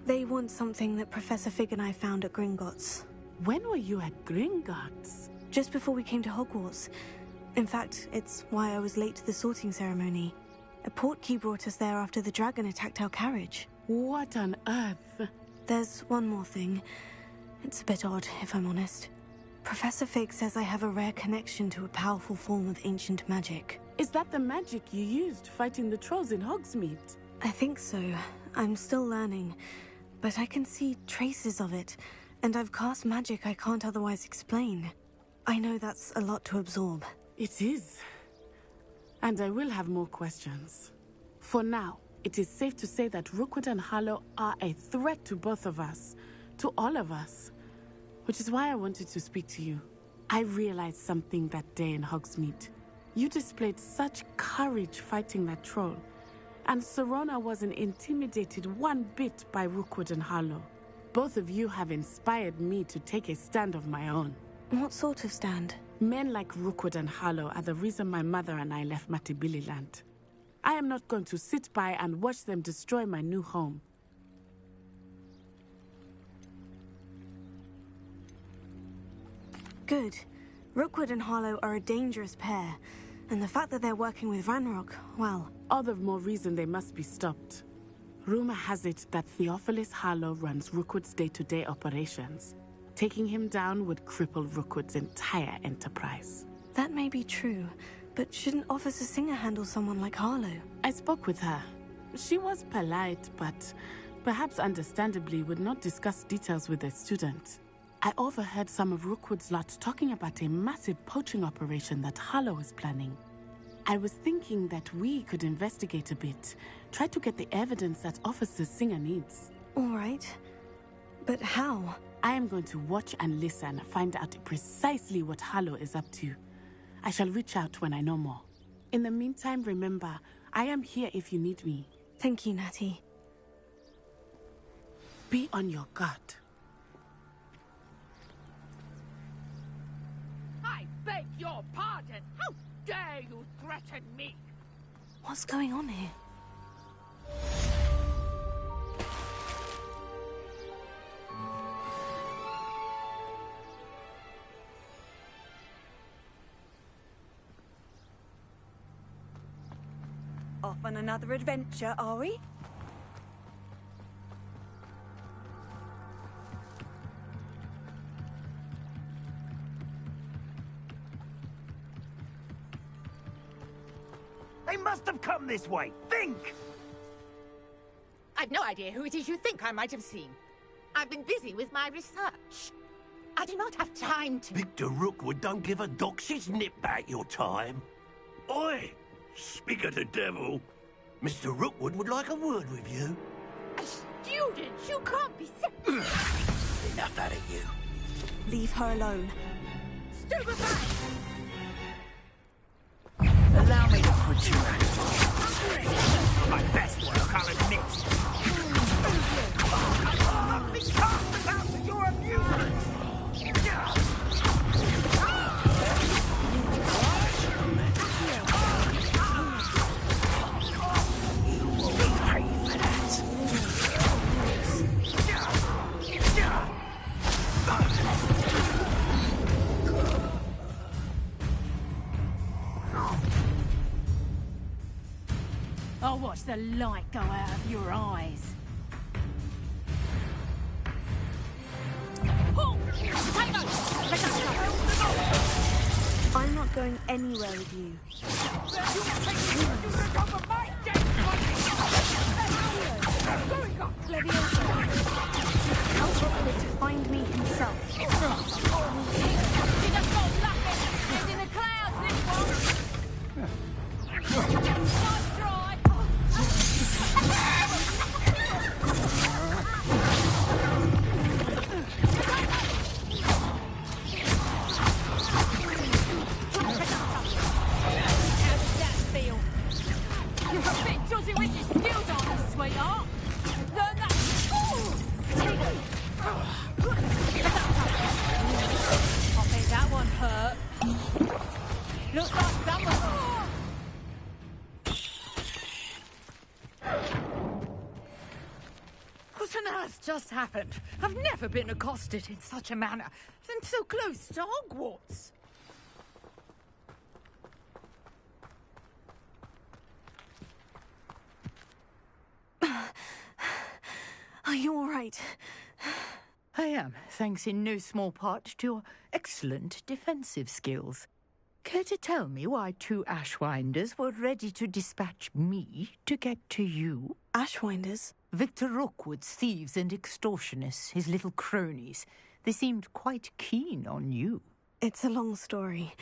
They want something that Professor Fig and I found at Gringotts. When were you at Gringotts? Just before we came to Hogwarts. In fact, it's why I was late to the sorting ceremony. A portkey brought us there after the dragon attacked our carriage. What on earth? There's one more thing. It's a bit odd, if I'm honest. Professor Fig says I have a rare connection to a powerful form of ancient magic. Is that the magic you used fighting the trolls in Hogsmeade? I think so. I'm still learning, but I can see traces of it, and I've cast magic I can't otherwise explain. I know that's a lot to absorb. It is. And I will have more questions. For now, it is safe to say that Rookwood and Harlow are a threat to both of us, to all of us. Which is why I wanted to speak to you. I realized something that day in Hogsmeade. You displayed such courage fighting that troll, and Serona wasn't intimidated one bit by Rookwood and Harlow. Both of you have inspired me to take a stand of my own. What sort of stand? Men like Rookwood and Harlow are the reason my mother and I left Matibili Land. I am not going to sit by and watch them destroy my new home. Good. Rookwood and Harlow are a dangerous pair, and the fact that they're working with Ranrock, well... All the more reason they must be stopped. Rumor has it that Theophilus Harlow runs Rookwood's day-to-day operations. Taking him down would cripple Rookwood's entire enterprise. That may be true, but shouldn't Officer Singer handle someone like Harlow? I spoke with her. She was polite, but perhaps understandably would not discuss details with a student. I overheard some of Rookwood's lot talking about a massive poaching operation that Harlow is planning. I was thinking that we could investigate a bit, try to get the evidence that Officer Singer needs. All right. But how? I am going to watch and listen, find out precisely what Harlow is up to. I shall reach out when I know more. In the meantime, remember, I am here if you need me. Thank you, Natty. Be on your guard. I beg your pardon! How dare you threaten me? What's going on here? Off on another adventure, are we? They must have come this way. Think! I've no idea who it is you think I might have seen. I've been busy with my research. I do not have time to... Victor Rookwood don't give a doxy's nip back your time. Oi! Speak of the devil. Mr. Rookwood would like a word with you. A student? You can't be... Enough out of you. Leave her alone. Stupefy! Allow me to put you out. My best work, I'll admit. I've been cast about for your amusement. I'll watch the light go out of your eyes. I'm not going anywhere with you. I'll tell him to find me himself. He just got lucky. It's in the clouds, this one. Nice try. How does that feel? You're a bit dodgy with your skills, aren't you, sweetheart? Learn that. I think that one hurt. Looks like someone... What on earth just happened? I've never been accosted in such a manner. And so close to Hogwarts. Are you all right? I am, thanks in no small part to your excellent defensive skills. Care to tell me why 2 Ashwinders were ready to dispatch me to get to you? Ashwinders? Victor Rookwood's thieves and extortionists, his little cronies. They seemed quite keen on you. It's a long story,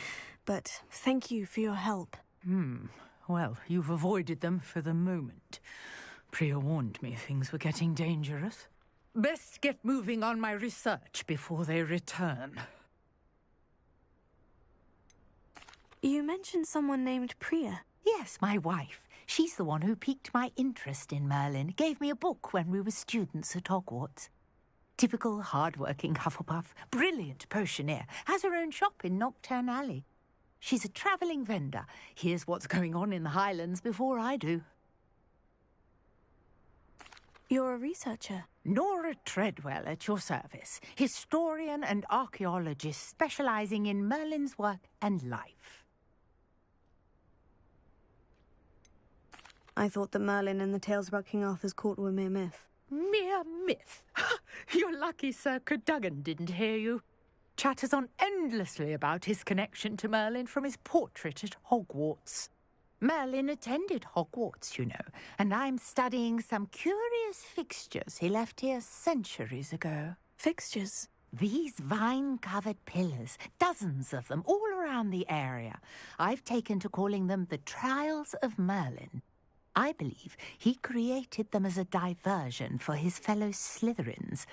but thank you for your help. Well, you've avoided them for the moment. Priya warned me things were getting dangerous. Best get moving on my research before they return. You mentioned someone named Priya. Yes, my wife. She's the one who piqued my interest in Merlin. Gave me a book when we were students at Hogwarts. Typical hard-working Hufflepuff. Brilliant potioneer. Has her own shop in Knockturn Alley. She's a travelling vendor. Hears what's going on in the Highlands before I do. You're a researcher? Nora Treadwell at your service. Historian and archaeologist specialising in Merlin's work and life. I thought that Merlin and the tales about King Arthur's court were mere myth. Mere myth? You're lucky Sir Cadogan didn't hear you. Chatters on endlessly about his connection to Merlin from his portrait at Hogwarts. Merlin attended Hogwarts, you know, and I'm studying some curious fixtures he left here centuries ago. Fixtures? These vine-covered pillars, dozens of them, all around the area. I've taken to calling them the Trials of Merlin. I believe he created them as a diversion for his fellow Slytherins.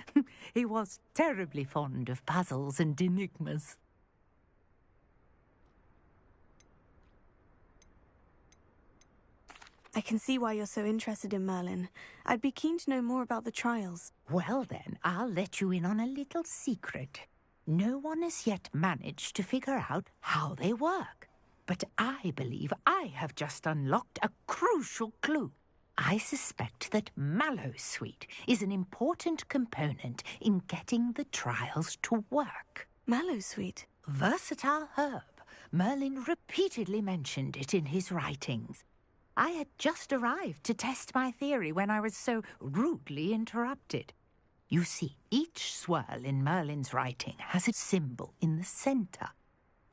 He was terribly fond of puzzles and enigmas. I can see why you're so interested in Merlin. I'd be keen to know more about the trials. Well then, I'll let you in on a little secret. No one has yet managed to figure out how they work. But I believe I have just unlocked a crucial clue. I suspect that Mallowsweet is an important component in getting the trials to work. Mallowsweet? Versatile herb. Merlin repeatedly mentioned it in his writings. I had just arrived to test my theory when I was so rudely interrupted. You see, each swirl in Merlin's writing has a symbol in the centre.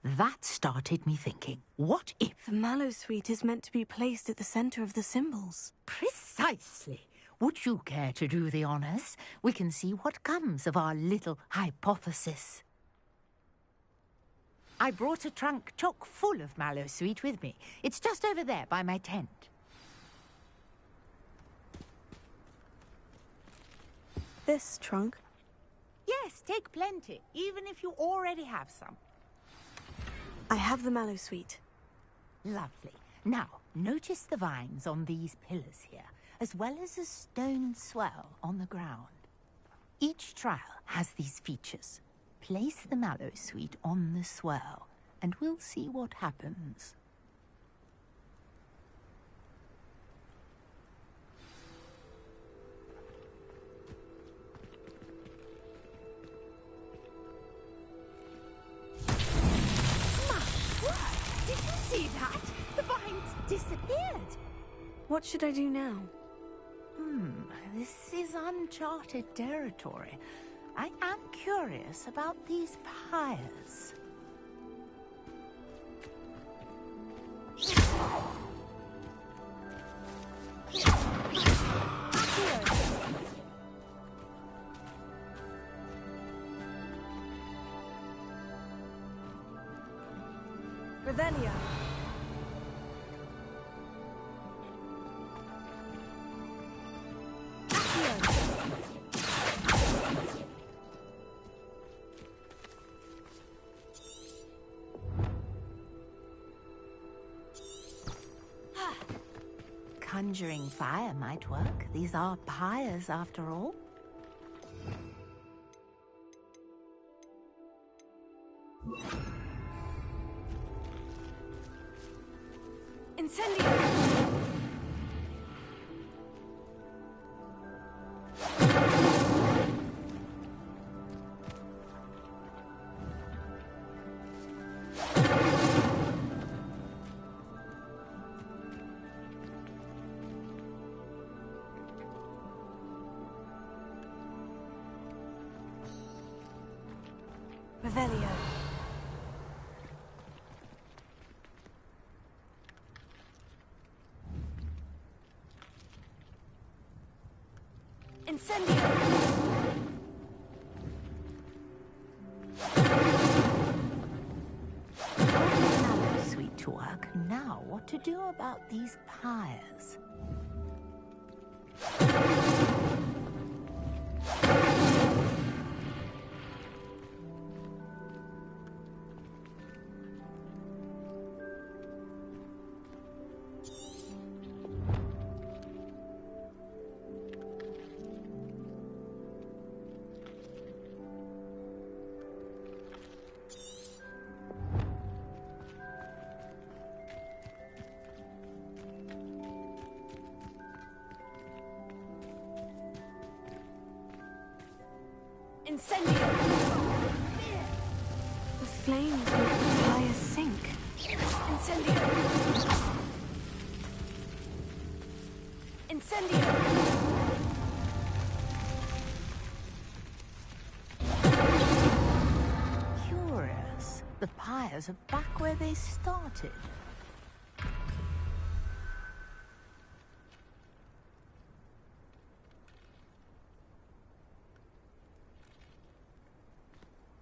That started me thinking, what if... The Mallowsweet is meant to be placed at the centre of the symbols. Precisely. Would you care to do the honours? We can see what comes of our little hypothesis. I brought a trunk chock full of Mallowsweet with me. It's just over there by my tent. This trunk? Yes, take plenty, even if you already have some. I have the Mallowsweet. Lovely. Now, notice the vines on these pillars here, as well as a stone swell on the ground. Each trial has these features. Place the Mallowsweet on the swirl, and we'll see what happens. Did you see that? The vines disappeared. What should I do now? This is uncharted territory. I am curious about these pyres. Revelio. Conjuring fire might work. These are pyres, after all. Incendio! Incendio! Sweet to work. Now, what to do about these pyres? Incendio! The flames make the fire sink. Incendio! Incendio! Curious. The pyres are back where they started.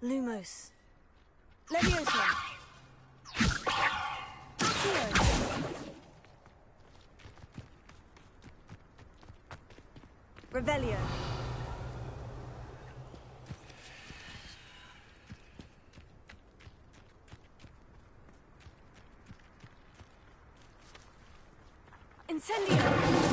Lumos. Leviosa. Accio. Revelio. Incendio.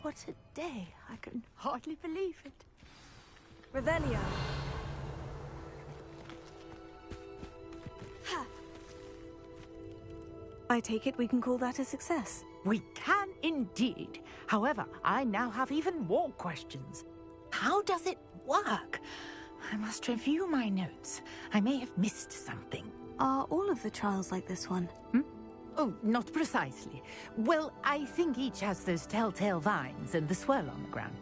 What a day. I can hardly believe it. Revelio. Ha. I take it we can call that a success. We can indeed. However, I now have even more questions. How does it work? I must review my notes. I may have missed something. Are all of the trials like this one? Oh, not precisely. Well, I think each has those telltale vines and the swirl on the ground.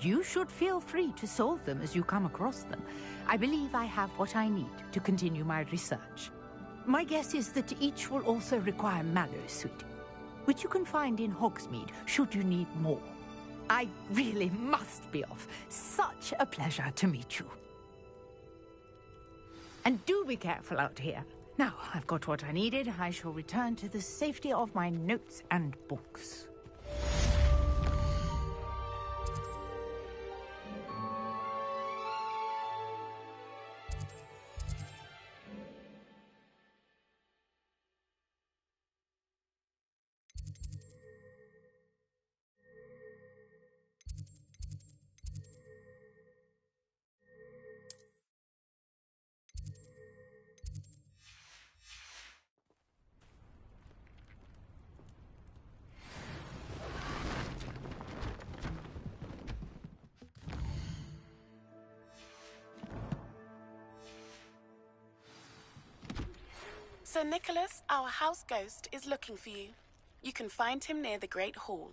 You should feel free to solve them as you come across them. I believe I have what I need to continue my research. My guess is that each will also require mallow sweet, which you can find in Hogsmeade should you need more. I really must be off. Such a pleasure to meet you. And do be careful out here. Now, I've got what I needed. I shall return to the safety of my notes and books. Sir Nicholas, our house ghost, is looking for you. You can find him near the Great Hall.